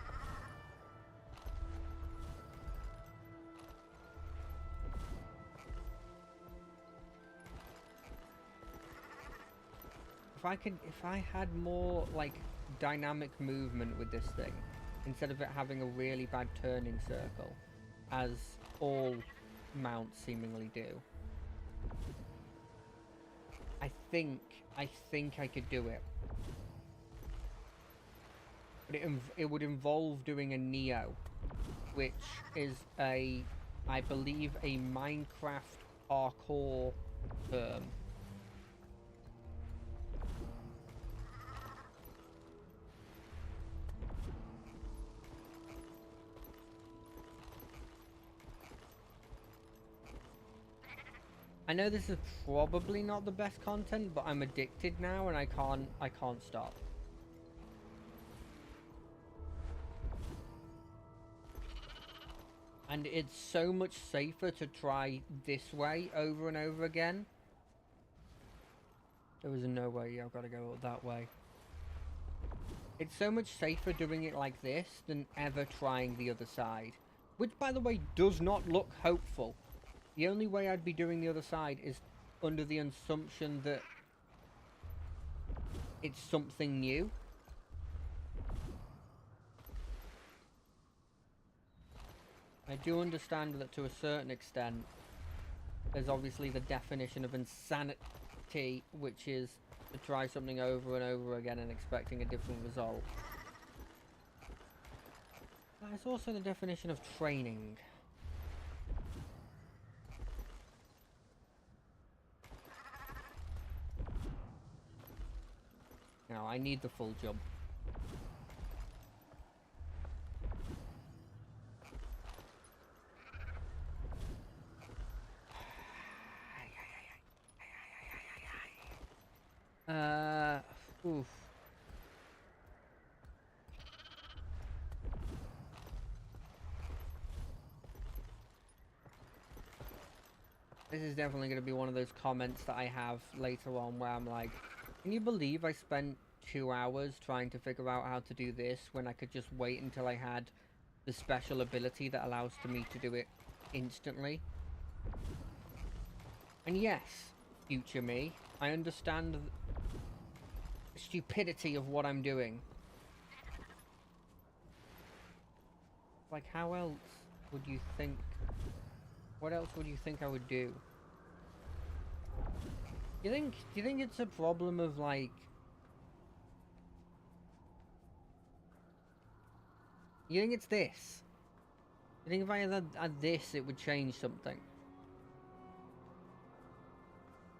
If I had more like dynamic movement with this thing, instead of it having a really bad turning circle, as all mounts seemingly do. I think I could do it. But it would involve doing a Neo, which is I believe a Minecraft parkour term. I know this is probably not the best content, but I'm addicted now and I can't stop. And it's so much safer to try this way over and over again. There was no way I've got to go that way. It's so much safer doing it like this than ever trying the other side. Which, by the way, does not look hopeful. The only way I'd be doing the other side is under the assumption that it's something new. I do understand that to a certain extent, there's obviously the definition of insanity, which is to try something over and over again and expecting a different result. There's also the definition of training. Now, I need the full jump. Oof. This is definitely going to be one of those comments that I have later on where I'm like, can you believe I spent 2 hours trying to figure out how to do this when I could just wait until I had the special ability that allows to me to do it instantly. And yes, future me, I understand the stupidity of what I'm doing. Like, how else would you think... What else would you think I would do? Do you think it's a problem of, like... You think it's this? You think if I had this, it would change something?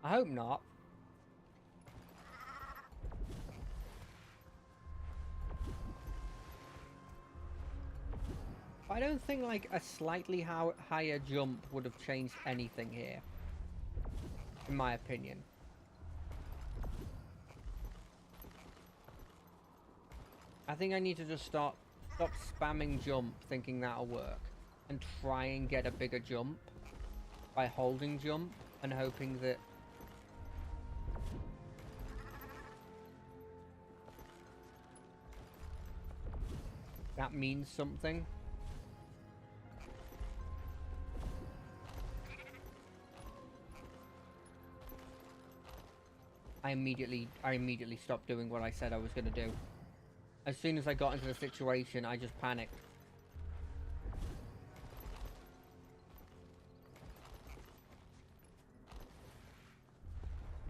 I hope not. I don't think, like, a slightly higher jump would have changed anything here. In my opinion. I think I need to just stop spamming jump thinking that'll work. And try and get a bigger jump. By holding jump and hoping that... that means something. I immediately stopped doing what I said I was going to do. As soon as I got into the situation, I just panicked.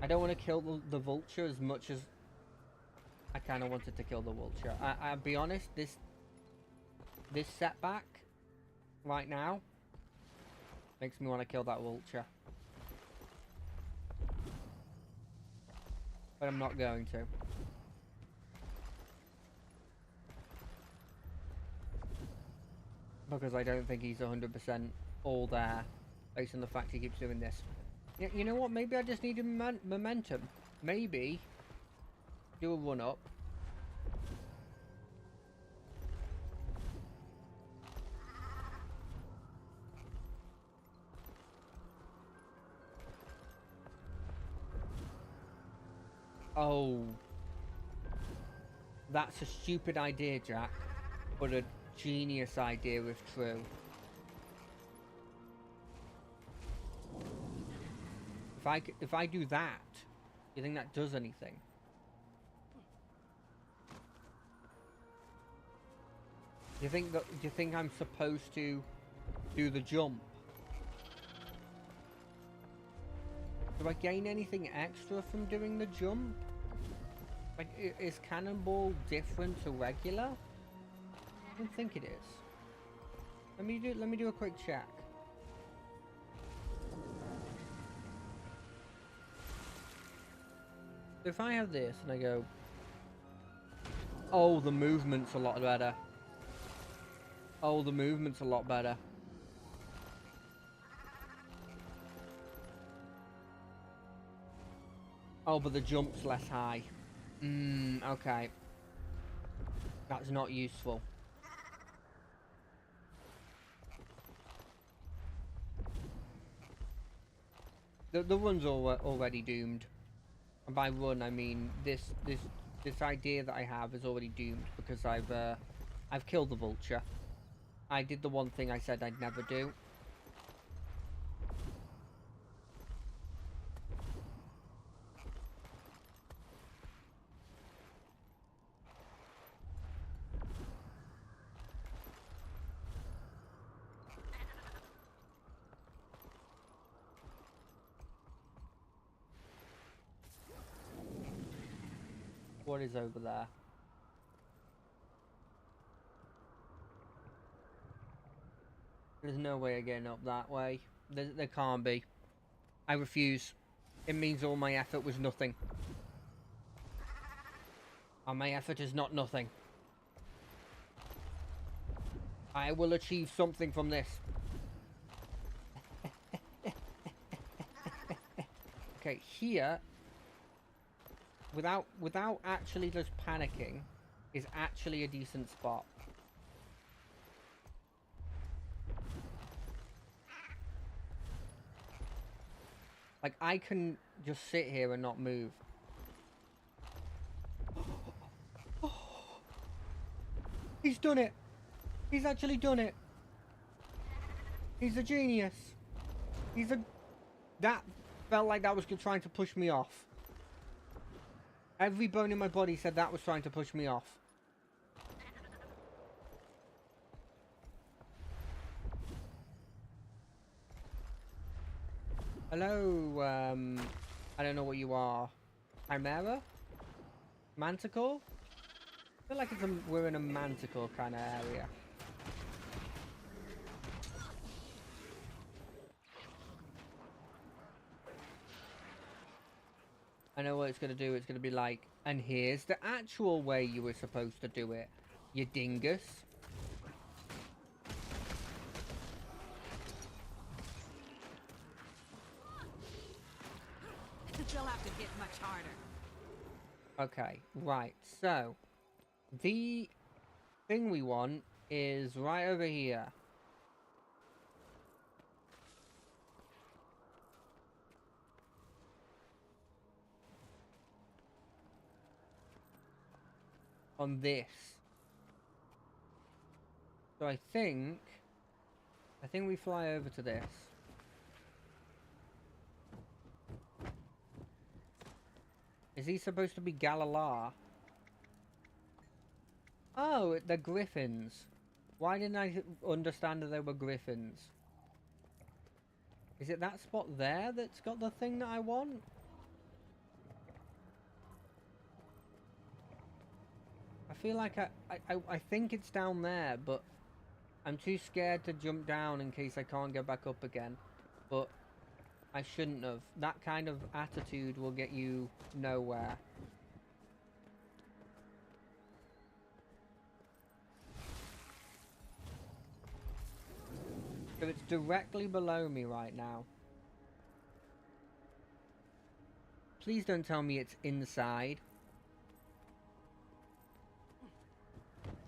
I don't want to kill the vulture as much as I kind of wanted to kill the vulture. I'll be honest, this setback right now makes me want to kill that vulture. But I'm not going to. Because I don't think he's 100% all there, based on the fact he keeps doing this. Yeah, you know what? Maybe I just need momentum. Maybe do a run up. Oh. That's a stupid idea, Jack. But a genius idea if true. If I do that, do you think that does anything? Do you think I'm supposed to do the jump? Do I gain anything extra from doing the jump? Like, is Cannonball different to regular? I don't think it is. Let me do a quick check. If I have this and I go, oh, the movement's a lot better. Oh, the movement's a lot better. Oh, but the jump's less high. Okay. That's not useful. The run's already doomed. And by run, I mean this idea that I have is already doomed because I've killed the vulture. I did the one thing I said I'd never do. What is over there? There's no way of getting up that way. There can't be. I refuse. It means all my effort was nothing. And my effort is not nothing. I will achieve something from this. Okay, here, without actually just panicking, is actually a decent spot. Like, I can just sit here and not move. done it. He's actually done it. He's a genius. That felt like that was trying to push me off. Every bone in my body said that was trying to push me off. Hello, I don't know what you are. Chimera? Manticore? I feel like we're in a Manticore kind of area. I know what it's going to do. It's going to be like, and here's the actual way you were supposed to do it, you dingus. They'll have to hit much harder. Okay, right. So, the thing we want is right over here. On this. So I think we fly over to this. Is he supposed to be Galalar? Oh, they're griffins. Why didn't I understand that they were griffins? Is it that spot there that's got the thing that I want? I feel like I think it's down there, but I'm too scared to jump down in case I can't get back up again. But I shouldn't have. That kind of attitude will get you nowhere. So it's directly below me right now. Please don't tell me it's inside.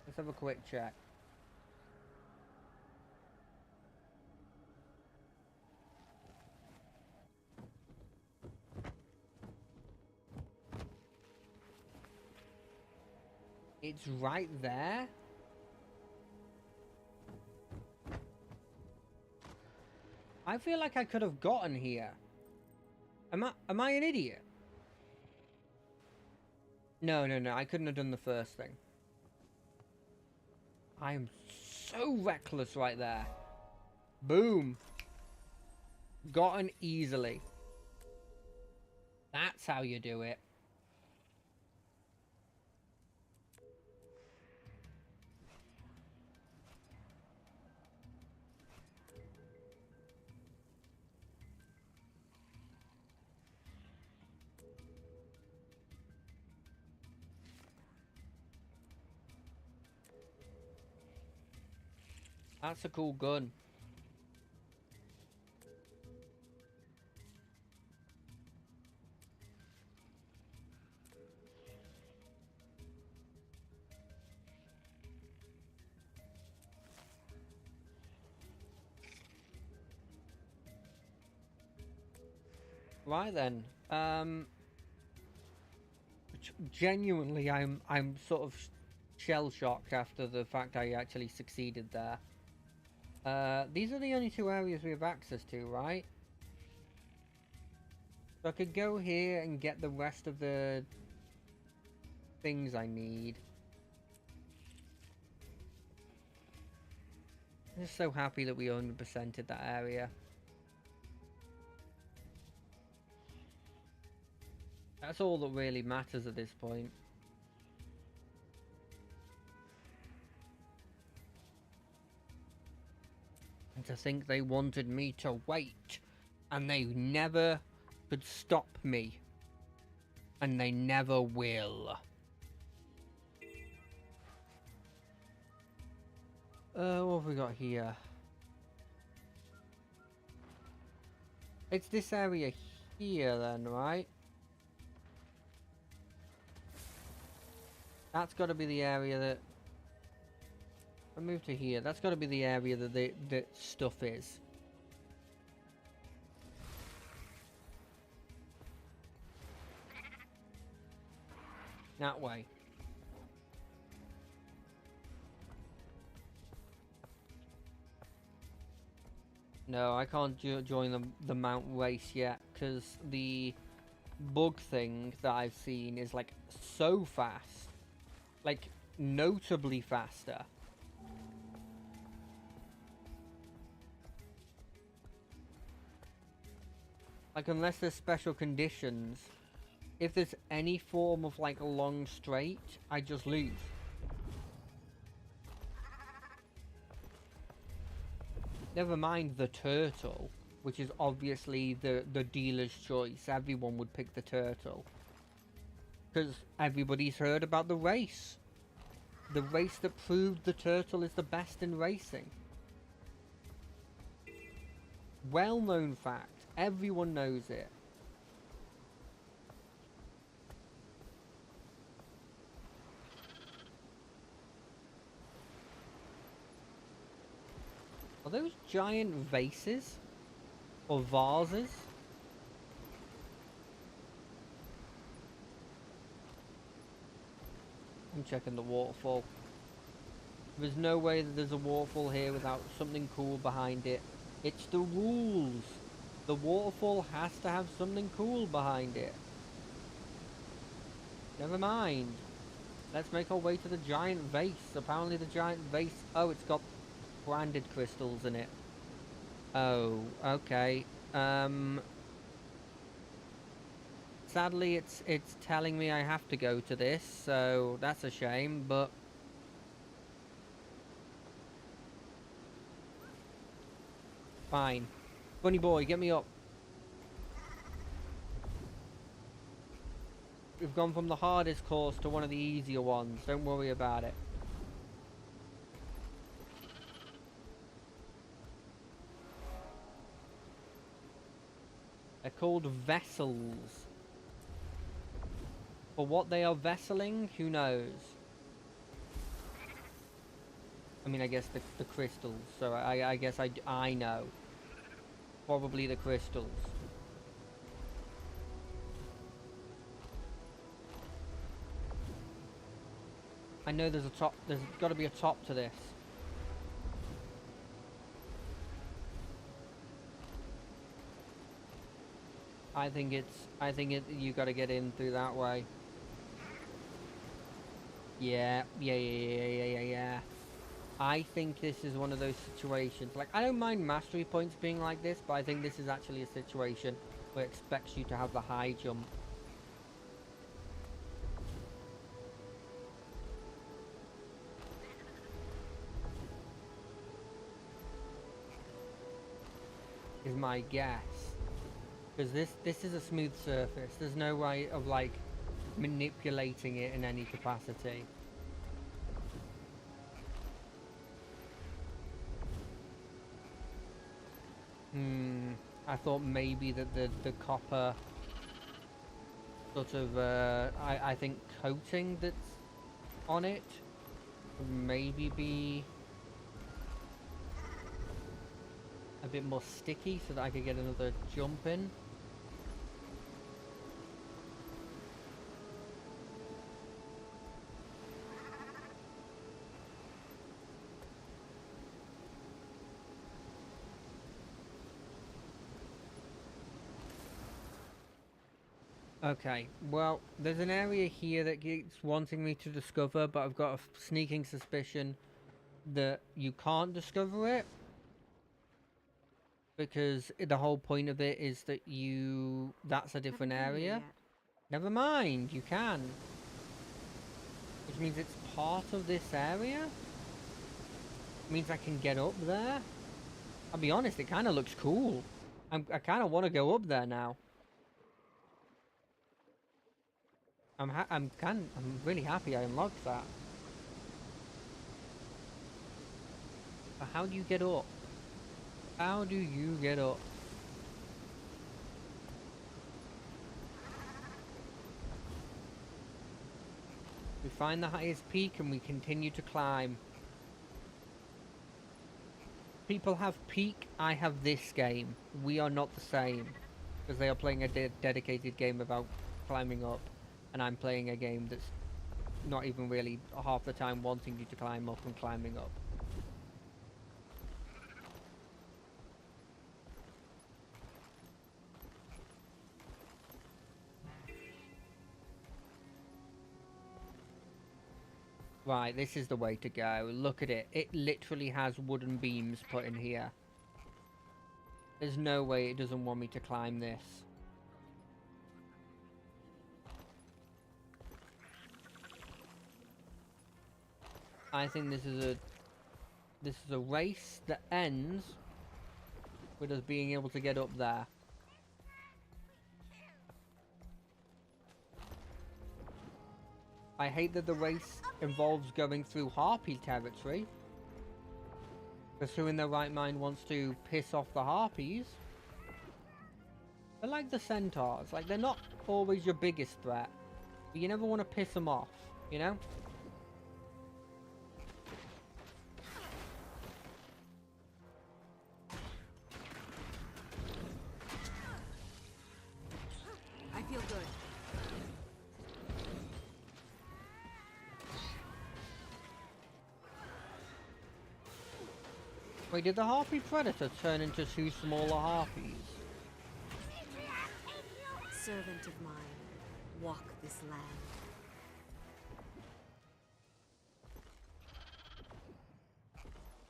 Let's have a quick check. It's right there? I feel like I could have gotten here. Am I an idiot? No, I couldn't have done the first thing. I am so reckless right there. Boom. Gotten easily. That's how you do it. That's a cool gun. Right then. Genuinely, I'm sort of shell shocked after the fact I actually succeeded there. These are the only two areas we have access to, right? So I could go here and get the rest of the things I need. I'm just so happy that we 100%ed that area. That's all that really matters at this point. And to think they wanted me to wait, and they never could stop me. And they never will. What have we got here? It's this area here then, right? That's got to be the area that... I move to here. That's got to be the area that that stuff is. That way. No, I can't join the mount race yet because the bug thing that I've seen is like so fast, like notably faster. Like unless there's special conditions, if there's any form of like long straight, I just lose. Never mind the turtle, which is obviously the dealer's choice. Everyone would pick the turtle. Because everybody's heard about the race. The race that proved the turtle is the best in racing. Well-known fact. Everyone knows it. Are those giant vases? Or vases? I'm checking the waterfall. There's no way that there's a waterfall here without something cool behind it. It's the rules. The waterfall has to have something cool behind it. Never mind. Let's make our way to the giant vase. Apparently the giant vase... Oh, it's got branded crystals in it. Oh, okay. Sadly, it's telling me I have to go to this, so that's a shame, but... Fine. Bunny boy, get me up. We've gone from the hardest course to one of the easier ones. Don't worry about it. They're called vessels. For what they are vesseling, who knows? I mean, I guess the crystals. So I guess I know. Probably the crystals. I know there's a top. There's got to be a top to this. I think you got to get in through that way. Yeah. I think this is one of those situations. Like, I don't mind mastery points being like this, but I think this is actually a situation where it expects you to have the high jump. Is my guess. Because this is a smooth surface. There's no way of, like, manipulating it in any capacity. I thought maybe that the copper sort of, I think coating that's on it would maybe be a bit more sticky so that I could get another jump in. Okay, well, there's an area here that keeps wanting me to discover, but I've got a sneaking suspicion that you can't discover it. Because the whole point of it is that that's a different area. Never mind, you can. Which means it's part of this area? Means I can get up there? I'll be honest, it kind of looks cool. I kind of want to go up there now. I'm really happy I unlocked that. But how do you get up? How do you get up? We find the highest peak and we continue to climb. People have peak, I have this game. We are not the same. Because they are playing a dedicated game about climbing up. And I'm playing a game that's not even really half the time wanting you to climb up and climbing up. Right, this is the way to go. Look at it. It literally has wooden beams put in here. There's no way it doesn't want me to climb this. I think this is a race that ends with us being able to get up there. I hate that the race involves going through Harpy territory. Because who in their right mind wants to piss off the Harpies? They're like the Centaurs. Like, they're not always your biggest threat. But you never want to piss them off, you know? I feel good. Wait, did the Harpy Predator turn into two smaller Harpies? Servant of mine, walk this land.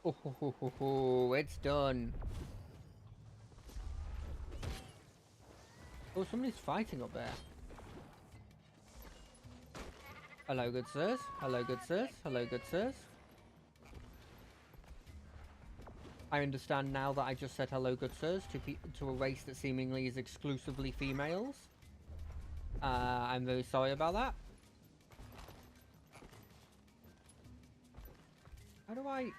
Oh, it's done. Oh, somebody's fighting up there. Hello, good sirs. Hello, good sirs. Hello, good sirs. I understand now that I just said hello, good sirs, to a race that seemingly is exclusively females. I'm very sorry about that. How do I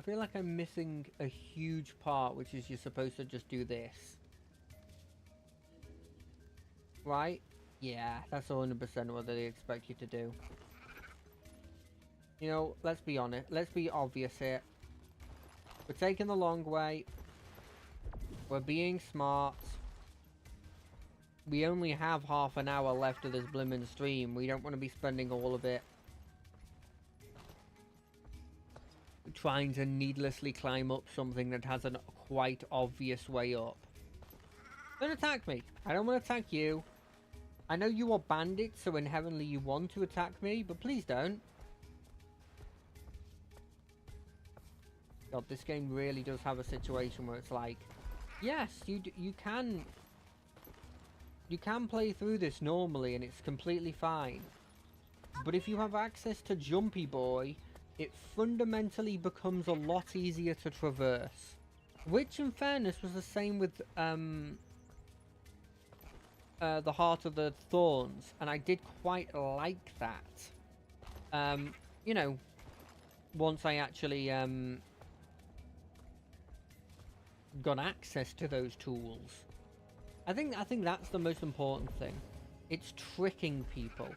feel like I'm missing a huge part, which is you're supposed to just do this. Right? Yeah, that's 100% what they expect you to do. You know, let's be honest. Let's be obvious here. We're taking the long way. We're being smart. We only have half an hour left of this blimmin' stream. We don't want to be spending all of it trying to needlessly climb up something that has a quite obvious way up. Don't attack me. I don't want to attack you. I know you are bandits, so inherently you want to attack me, but please don't. God, this game really does have a situation where it's like, yes, you can play through this normally and it's completely fine. But if you have access to Jumpy Boy, it fundamentally becomes a lot easier to traverse. Which, in fairness, was the same with the Heart of the Thorns, and I did quite like that. You know, once I actually got access to those tools. I think that's the most important thing. It's tricking people.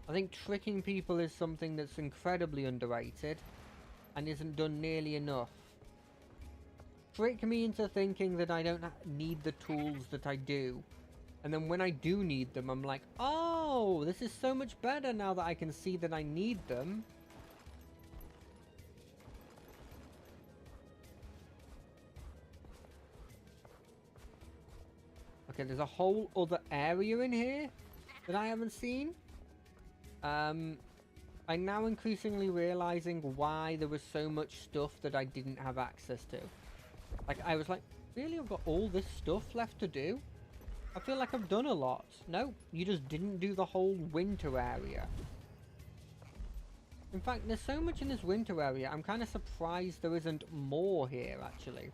I think tricking people is something that's incredibly underrated and isn't done nearly enough. Trick me into thinking that I don't need the tools that I do. And then when I do need them, I'm like, oh, this is so much better now that I can see that I need them. Okay, there's a whole other area in here that I haven't seen. I'm now increasingly realizing why there was so much stuff that I didn't have access to. Like, I was like, really? I've got all this stuff left to do? I feel like I've done a lot. No, you just didn't do the whole winter area. In fact, there's so much in this winter area, I'm kind of surprised there isn't more here, actually.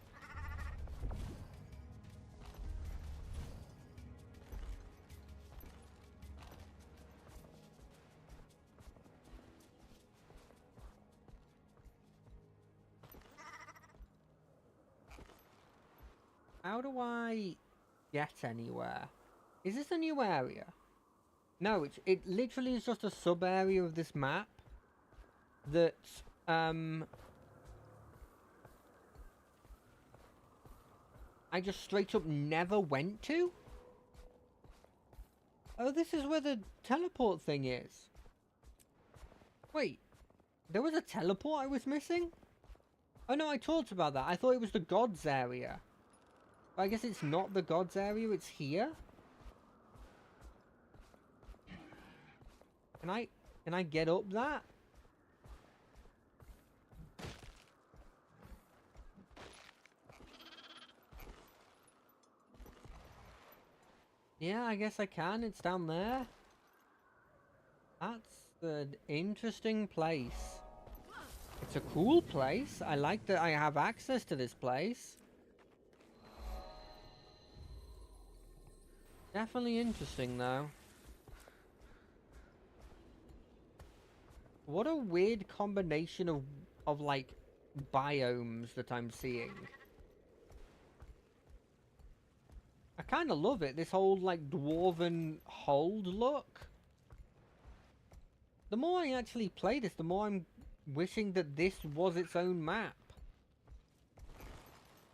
How do I get anywhere? Is this a new area? No, it literally is just a sub area of this map that I just straight up never went to. Oh, this is where the teleport thing is. Wait, there was a teleport I was missing? Oh no, I talked about that. I thought it was the gods area. I guess it's not the gods area, it's here? Can I get up that? Yeah, I guess I can. It's down there. That's an interesting place. It's a cool place. I like that I have access to this place. Definitely interesting, though. What a weird combination of like biomes that I'm seeing. I kind of love it. This whole like dwarven hold look. The more I actually play this, the more I'm wishing that this was its own map.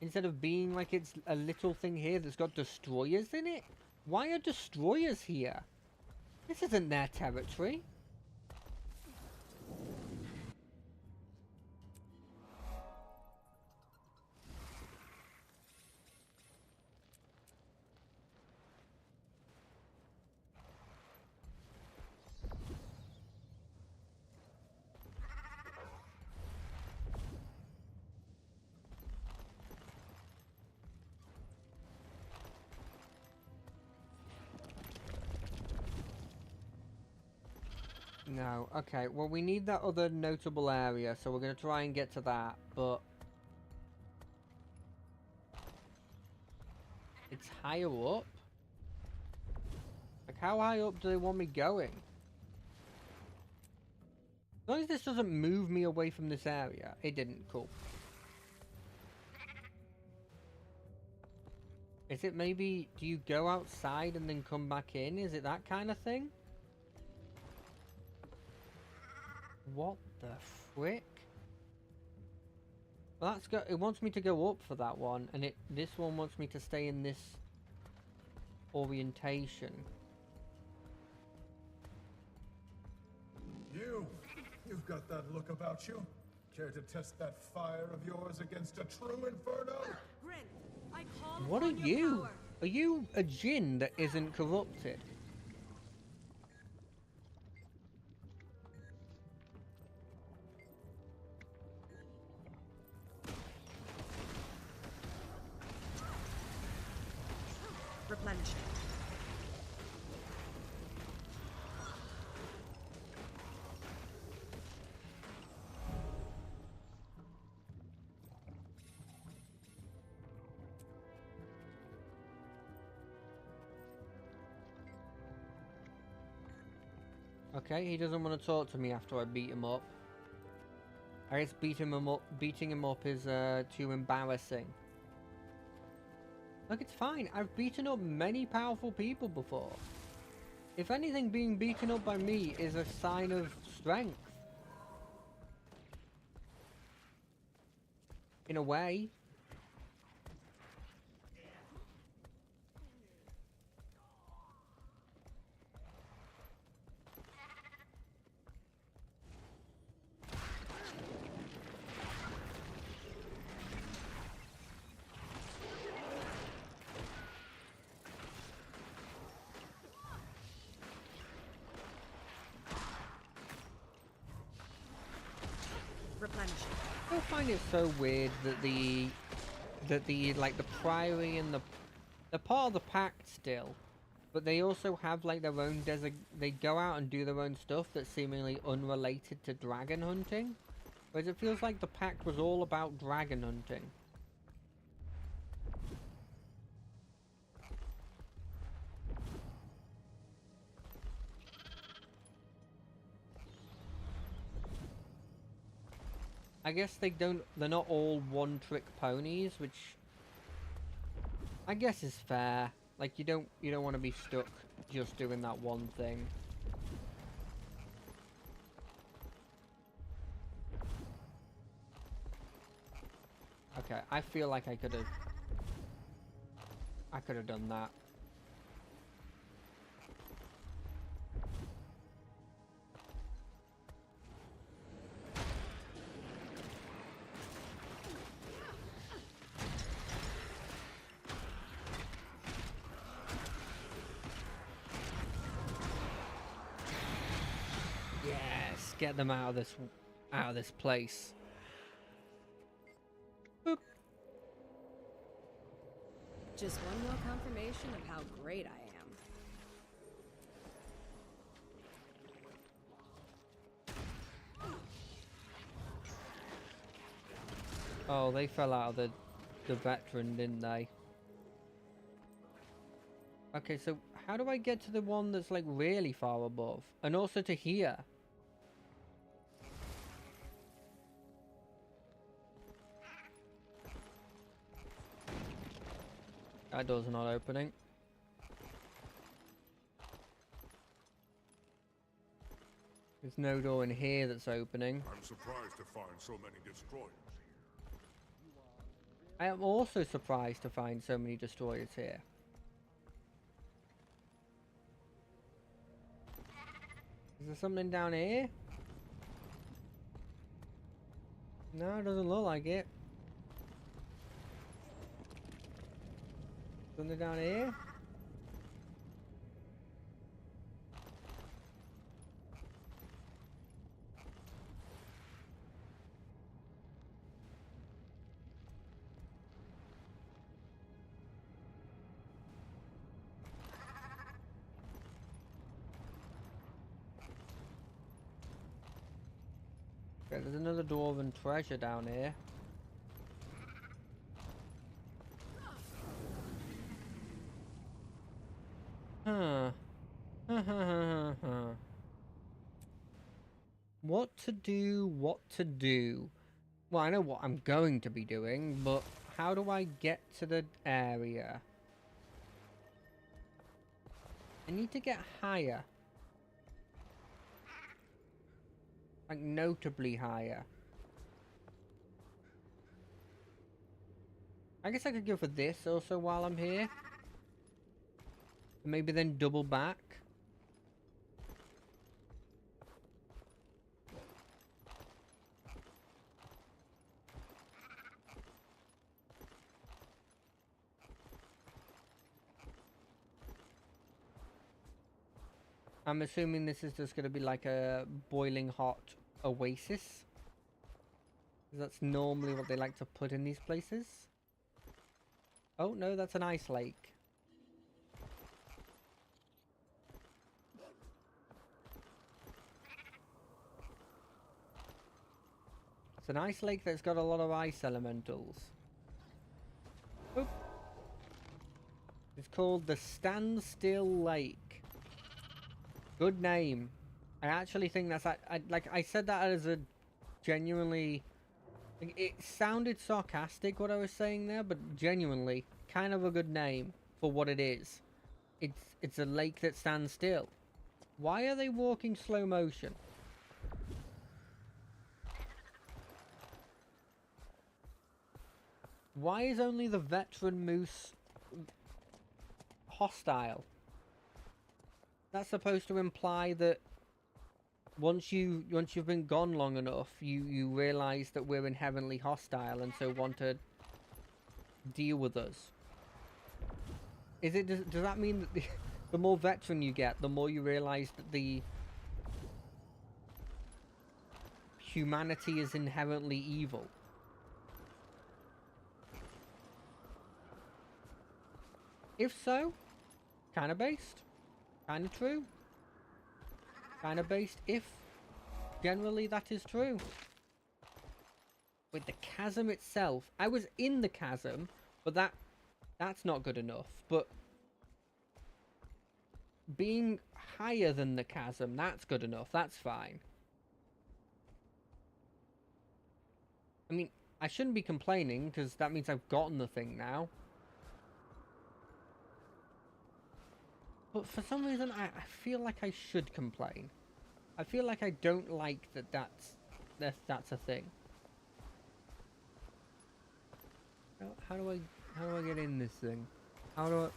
Instead of being like it's a little thing here that's got destroyers in it. Why are destroyers here? This isn't their territory. No, okay, well we need that other notable area, so we're going to try and get to that, but... It's higher up? Like, how high up do they want me going? As long as this doesn't move me away from this area. It didn't, cool. Is it maybe, do you go outside and then come back in? Is it that kind of thing? What the frick? Well, that's go. It wants me to go up for that one, and this one wants me to stay in this orientation. You've got that look about you. Care to test that fire of yours against a true inferno? Grin, I call What are upon your you? power. Are you a djinn that isn't corrupted? Replenish. Okay, he doesn't want to talk to me after I beat him up. I guess beating him up is too embarrassing. Look, it's fine. I've beaten up many powerful people before. If anything, being beaten up by me is a sign of strength. In a way. I find it so weird that the like the Priory and they're part of the Pact still, but they also have like their own they go out and do their own stuff that's seemingly unrelated to dragon hunting, whereas it feels like the Pact was all about dragon hunting. I guess they're not all one-trick ponies, which I guess is fair. Like you don't want to be stuck just doing that one thing. Okay, I feel like I could have done that. get them out of this place. Boop. Just one more confirmation of how great I am. Oh, they fell out of the veteran, didn't they? Okay, so how do I get to the one that's like really far above? And also to here? That door's not opening. There's no door in here that's opening. I'm surprised to find so many destroyers. I am also surprised to find so many destroyers here. Is there something down here? No, it doesn't look like it. Something down here? Okay, there's another dwarven treasure down here. Huh. What to do, what to do. Well, I know what I'm going to be doing, but how do I get to the area? I need to get higher. Like, notably higher. I guess I could go for this also while I'm here. Maybe then double back. I'm assuming this is just going to be like a boiling hot oasis. That's normally what they like to put in these places. Oh no, that's an ice lake. It's an ice lake that's got a lot of ice elementals. Oop. It's called the Standstill Lake. Good name. I actually think that's... I said that as a genuinely... Like, it sounded sarcastic what I was saying there, but genuinely, kind of a good name for what it is. It's a lake that stands still. Why are they walking slow motion? Why is only the veteran moose hostile? That's supposed to imply that once you've been gone long enough, you realize that we're inherently hostile and so want to deal with us. Does that mean that the more veteran you get, the more you realize that the humanity is inherently evil? If so, kind of based. Kind of true. Kind of based if generally that is true. With the chasm itself, I was in the chasm, but that's not good enough. But being higher than the chasm, that's good enough. That's fine. I mean, I shouldn't be complaining because that means I've gotten the thing now. But for some reason, I feel like I should complain. I feel like I don't like that's a thing. How do I get in this thing? What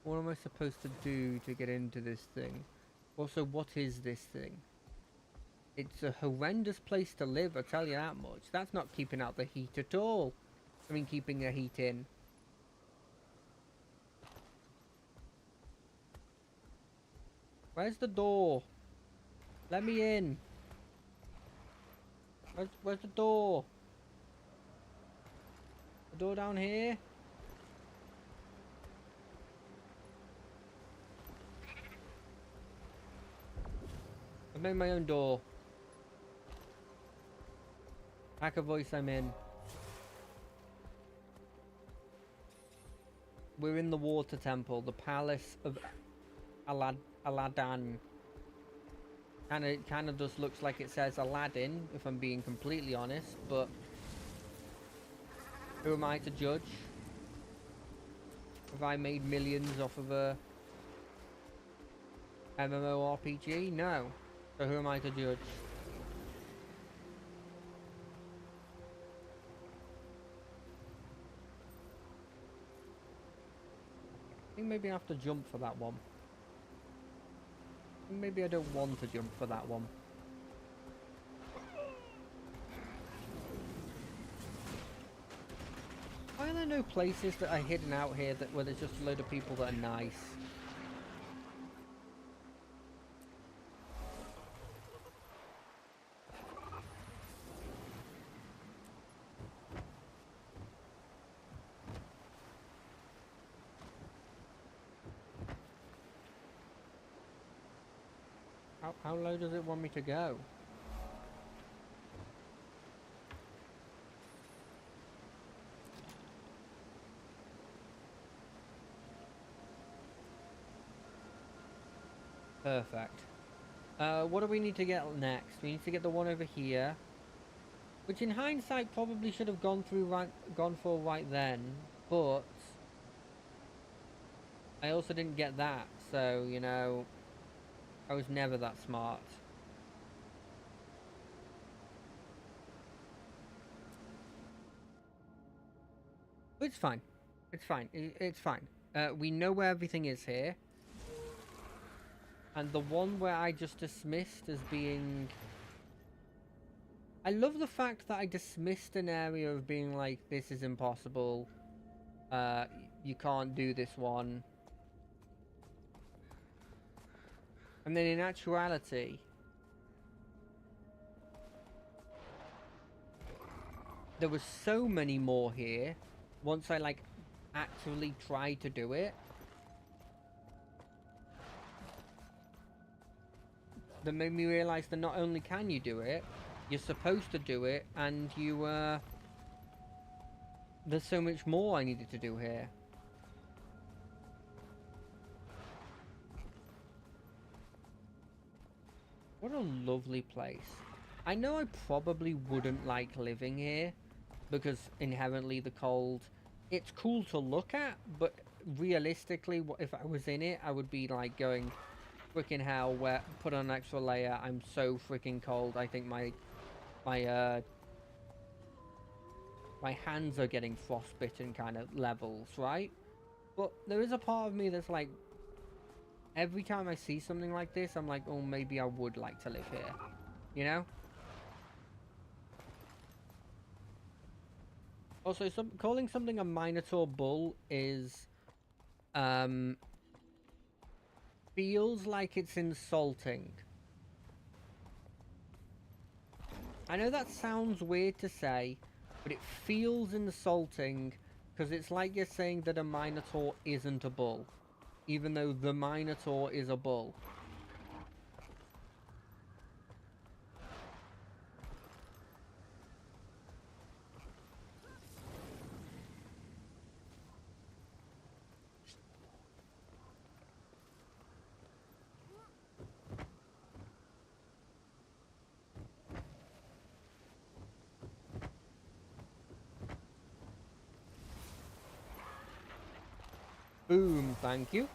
am I supposed to do to get into this thing? Also, what is this thing? It's a horrendous place to live, I'll tell you that much. That's not keeping out the heat at all. I mean, keeping the heat in. Where's the door? Let me in. Where's the door? The door down here? I made my own door. Hacker voice, I'm in. We're in the water temple, the palace of Aladdin. Kind of just looks like it says Aladdin, if I'm being completely honest, but who am I to judge? Have I made millions off of a MMORPG? No. So who am I to judge? I think maybe I have to jump for that one. Maybe I don't want to jump for that one. Why are there no places that are hidden out here that where there's just a load of people that are nice? How low does it want me to go? Perfect. What do we need to get next? We need to get the one over here, which in hindsight probably should have gone for right then, but I also didn't get that, so you know, I was never that smart. It's fine. It's fine. It's fine. We know where everything is here. And the one where I just dismissed as being... I love the fact that I dismissed an area of being like, this is impossible. You can't do this one. And then in actuality... there was so many more here. Once I like actually tried to do it. That made me realize that not only can you do it, you're supposed to do it, and you, there's so much more I needed to do here. What a lovely place. I know I probably wouldn't like living here, because inherently the cold, it's cool to look at, but realistically, if I was in it, I would be like going... freaking hell, where put on an extra layer, I'm so freaking cold. I think my hands are getting frostbitten kind of levels, right? But there is a part of me that's like, every time I see something like this, I'm like, oh, maybe I would like to live here, you know? Also, calling something a Minotaur bull is, feels like it's insulting. I know that sounds weird to say, but it feels insulting because it's like you're saying that a Minotaur isn't a bull, even though the Minotaur is a bull. Boom, thank you.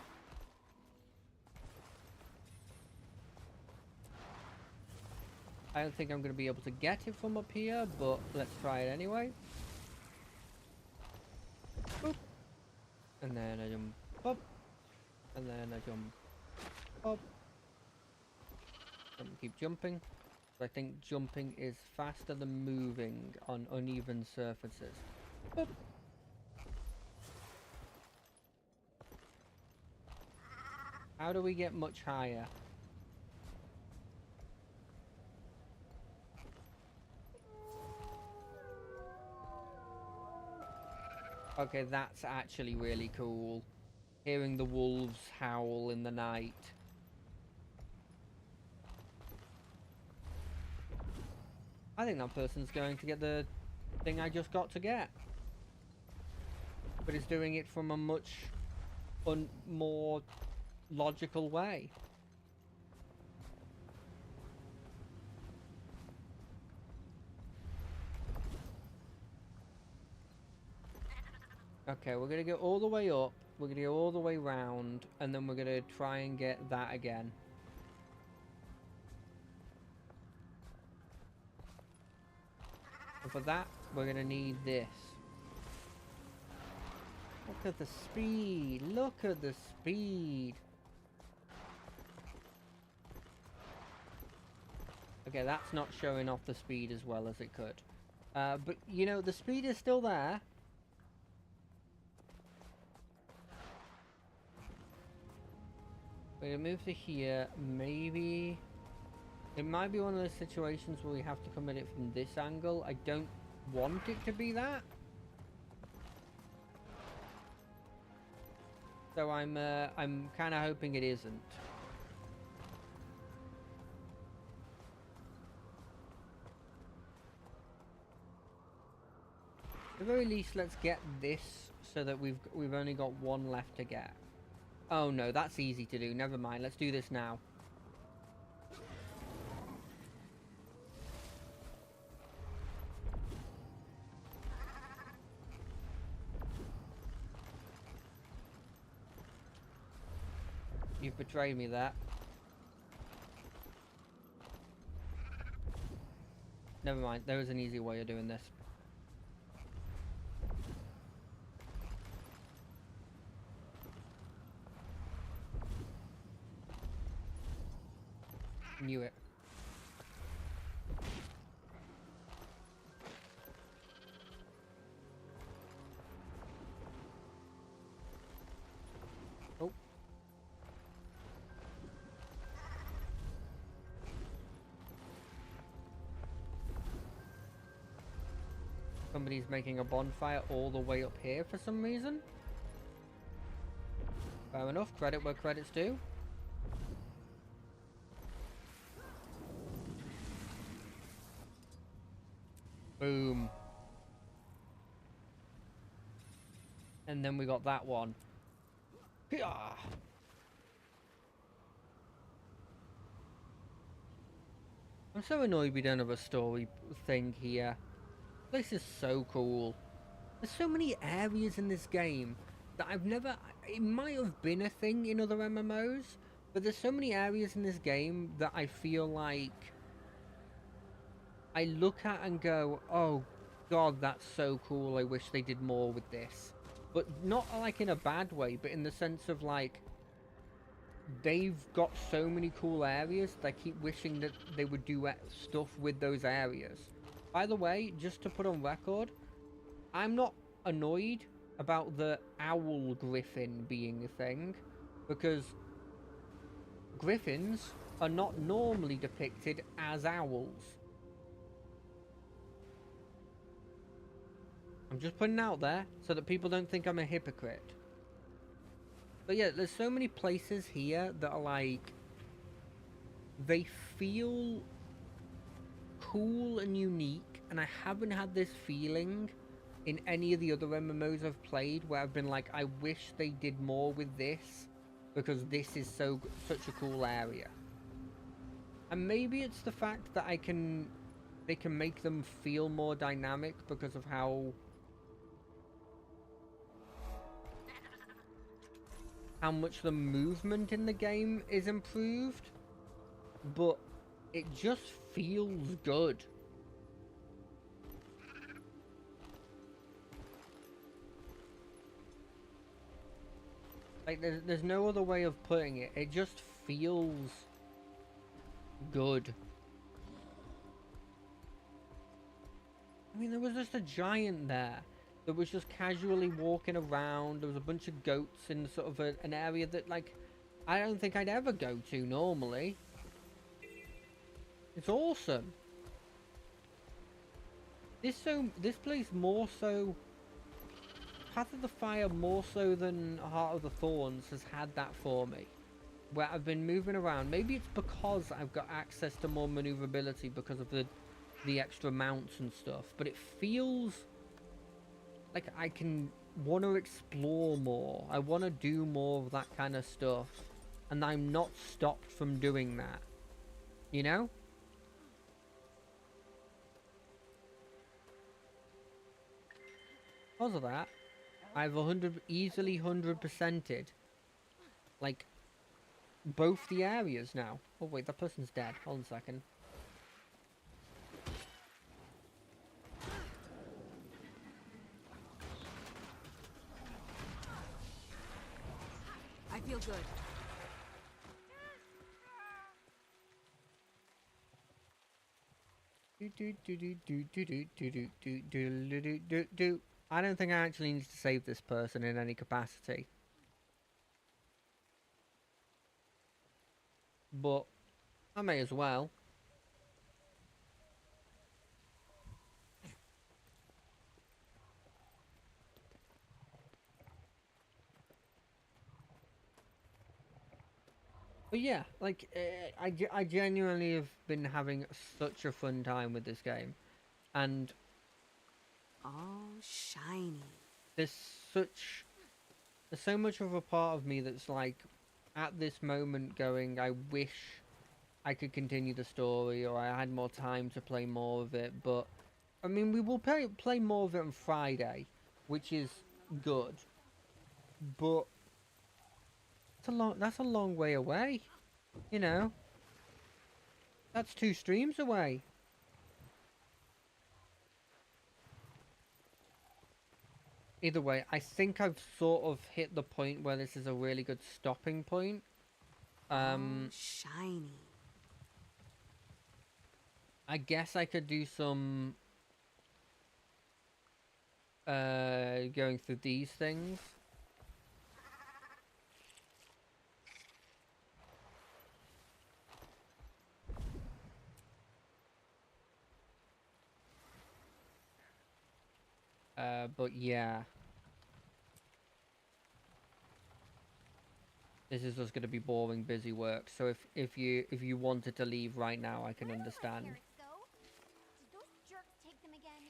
I don't think I'm going to be able to get it from up here, but let's try it anyway. Boop. And then I jump up. And then I jump up. And keep jumping. So I think jumping is faster than moving on uneven surfaces. Boop. How do we get much higher? Okay, that's actually really cool. Hearing the wolves howl in the night. I think that person's going to get the thing I just got to get. But it's doing it from a much more logical way. Okay, we're gonna go all the way up, we're gonna go all the way round, and then we're gonna try and get that again. And for that, we're gonna need this. Look at the speed, look at the speed. Okay, that's not showing off the speed as well as it could. But, you know, the speed is still there. We're gonna move to here, maybe... It might be one of those situations where we have to come at it from this angle. I don't want it to be that. So I'm kind of hoping it isn't. At the very least, let's get this so that we've only got one left to get. Oh no, that's easy to do. Never mind. Let's do this now. You've betrayed me there. Never mind. There is an easy way of doing this. Knew it. Oh. Somebody's making a bonfire all the way up here for some reason. Fair enough. Credit where credit's due. Boom. And then we got that one. Hyah! I'm so annoyed we don't have a story thing here. This is so cool. There's so many areas in this game that I've never... It might have been a thing in other MMOs, but there's so many areas in this game that I feel like I look at and go, oh god, that's so cool, I wish they did more with this. But not like in a bad way, but in the sense of like, they've got so many cool areas that I keep wishing that they would do stuff with those areas. By the way, just to put on record, I'm not annoyed about the owl griffin being a thing, because griffins are not normally depicted as owls. I'm just putting it out there so that people don't think I'm a hypocrite. But yeah, there's so many places here that are like, they feel cool and unique, and I haven't had this feeling in any of the other MMOs I've played where I've been like, I wish they did more with this because this is such a cool area. And maybe it's the fact that they can make them feel more dynamic because of how much the movement in the game is improved, but it just feels good. Like, there's no other way of putting it. It just feels good. I mean, there was just a giant there that was just casually walking around. There was a bunch of goats in sort of an area that, like, I don't think I'd ever go to normally. It's awesome. This place more so Path of the Fire, more so than Heart of the Thorns, has had that for me. Where I've been moving around. Maybe it's because I've got access to more maneuverability because of the extra mounts and stuff. But it feels like I want to explore more. I want to do more of that kind of stuff. And I'm not stopped from doing that. You know? Because of that, I've easily 100%ed, like, both the areas now. Oh wait, that person's dead. Hold on a second. I feel good. I don't think I actually need to save this person in any capacity. But I may as well. But yeah, like, I genuinely have been having such a fun time with this game. And Oh, shiny. there's so much of a part of me that's like, at this moment going, I wish I could continue the story, or I had more time to play more of it. But I mean, we will play more of it on Friday, which is good. But that's a long way away, you know. That's 2 streams away. Either way, I think I've sort of hit the point where this is a really good stopping point. Oh, shiny. I guess I could do some going through these things. But yeah. This is just going to be boring, busy work. So if you wanted to leave right now, I can understand. Did those jerks take them again?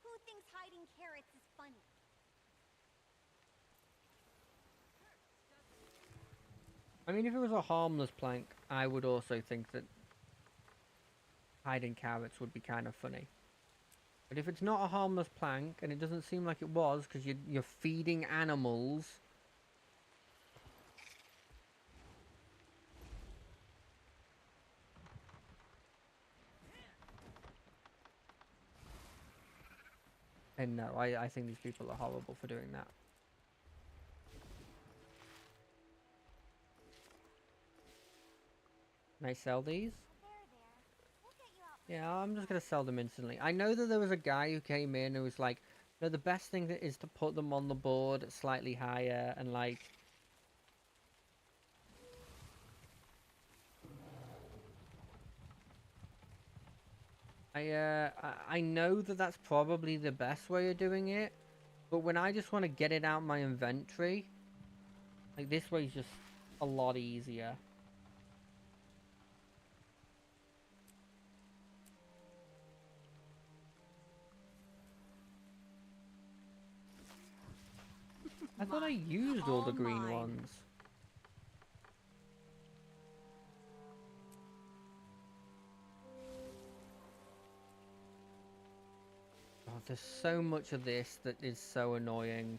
Who thinks hiding carrots is funny? I mean, if it was a harmless plank, I would also think that hiding carrots would be kind of funny. But if it's not a harmless plank, and it doesn't seem like it was, because you're feeding animals. And no, I think these people are horrible for doing that. Can I sell these? Yeah, I'm just going to sell them instantly. I know that there was a guy who came in who was like, no, the best thing is to put them on the board slightly higher and like... I know that that's probably the best way of doing it, but when I just want to get it out my inventory, like this way is just a lot easier. I thought I used all the green ones. Oh, there's so much of this that is so annoying.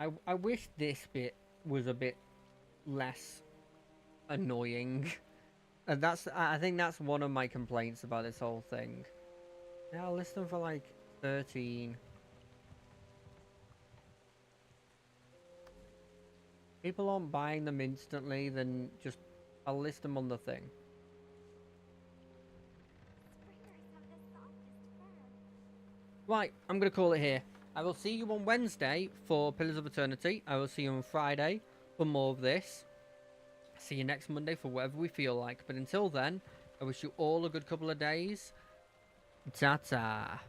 I wish this bit was a bit less annoying. And I think that's one of my complaints about this whole thing. Yeah, I'll list them for like 13. People aren't buying them instantly, then just I'll list them on the thing. Right, I'm going to call it here. I will see you on Wednesday for Pillars of Eternity. I will see you on Friday for more of this. See you next Monday for whatever we feel like. But until then, I wish you all a good couple of days. Ta-ta.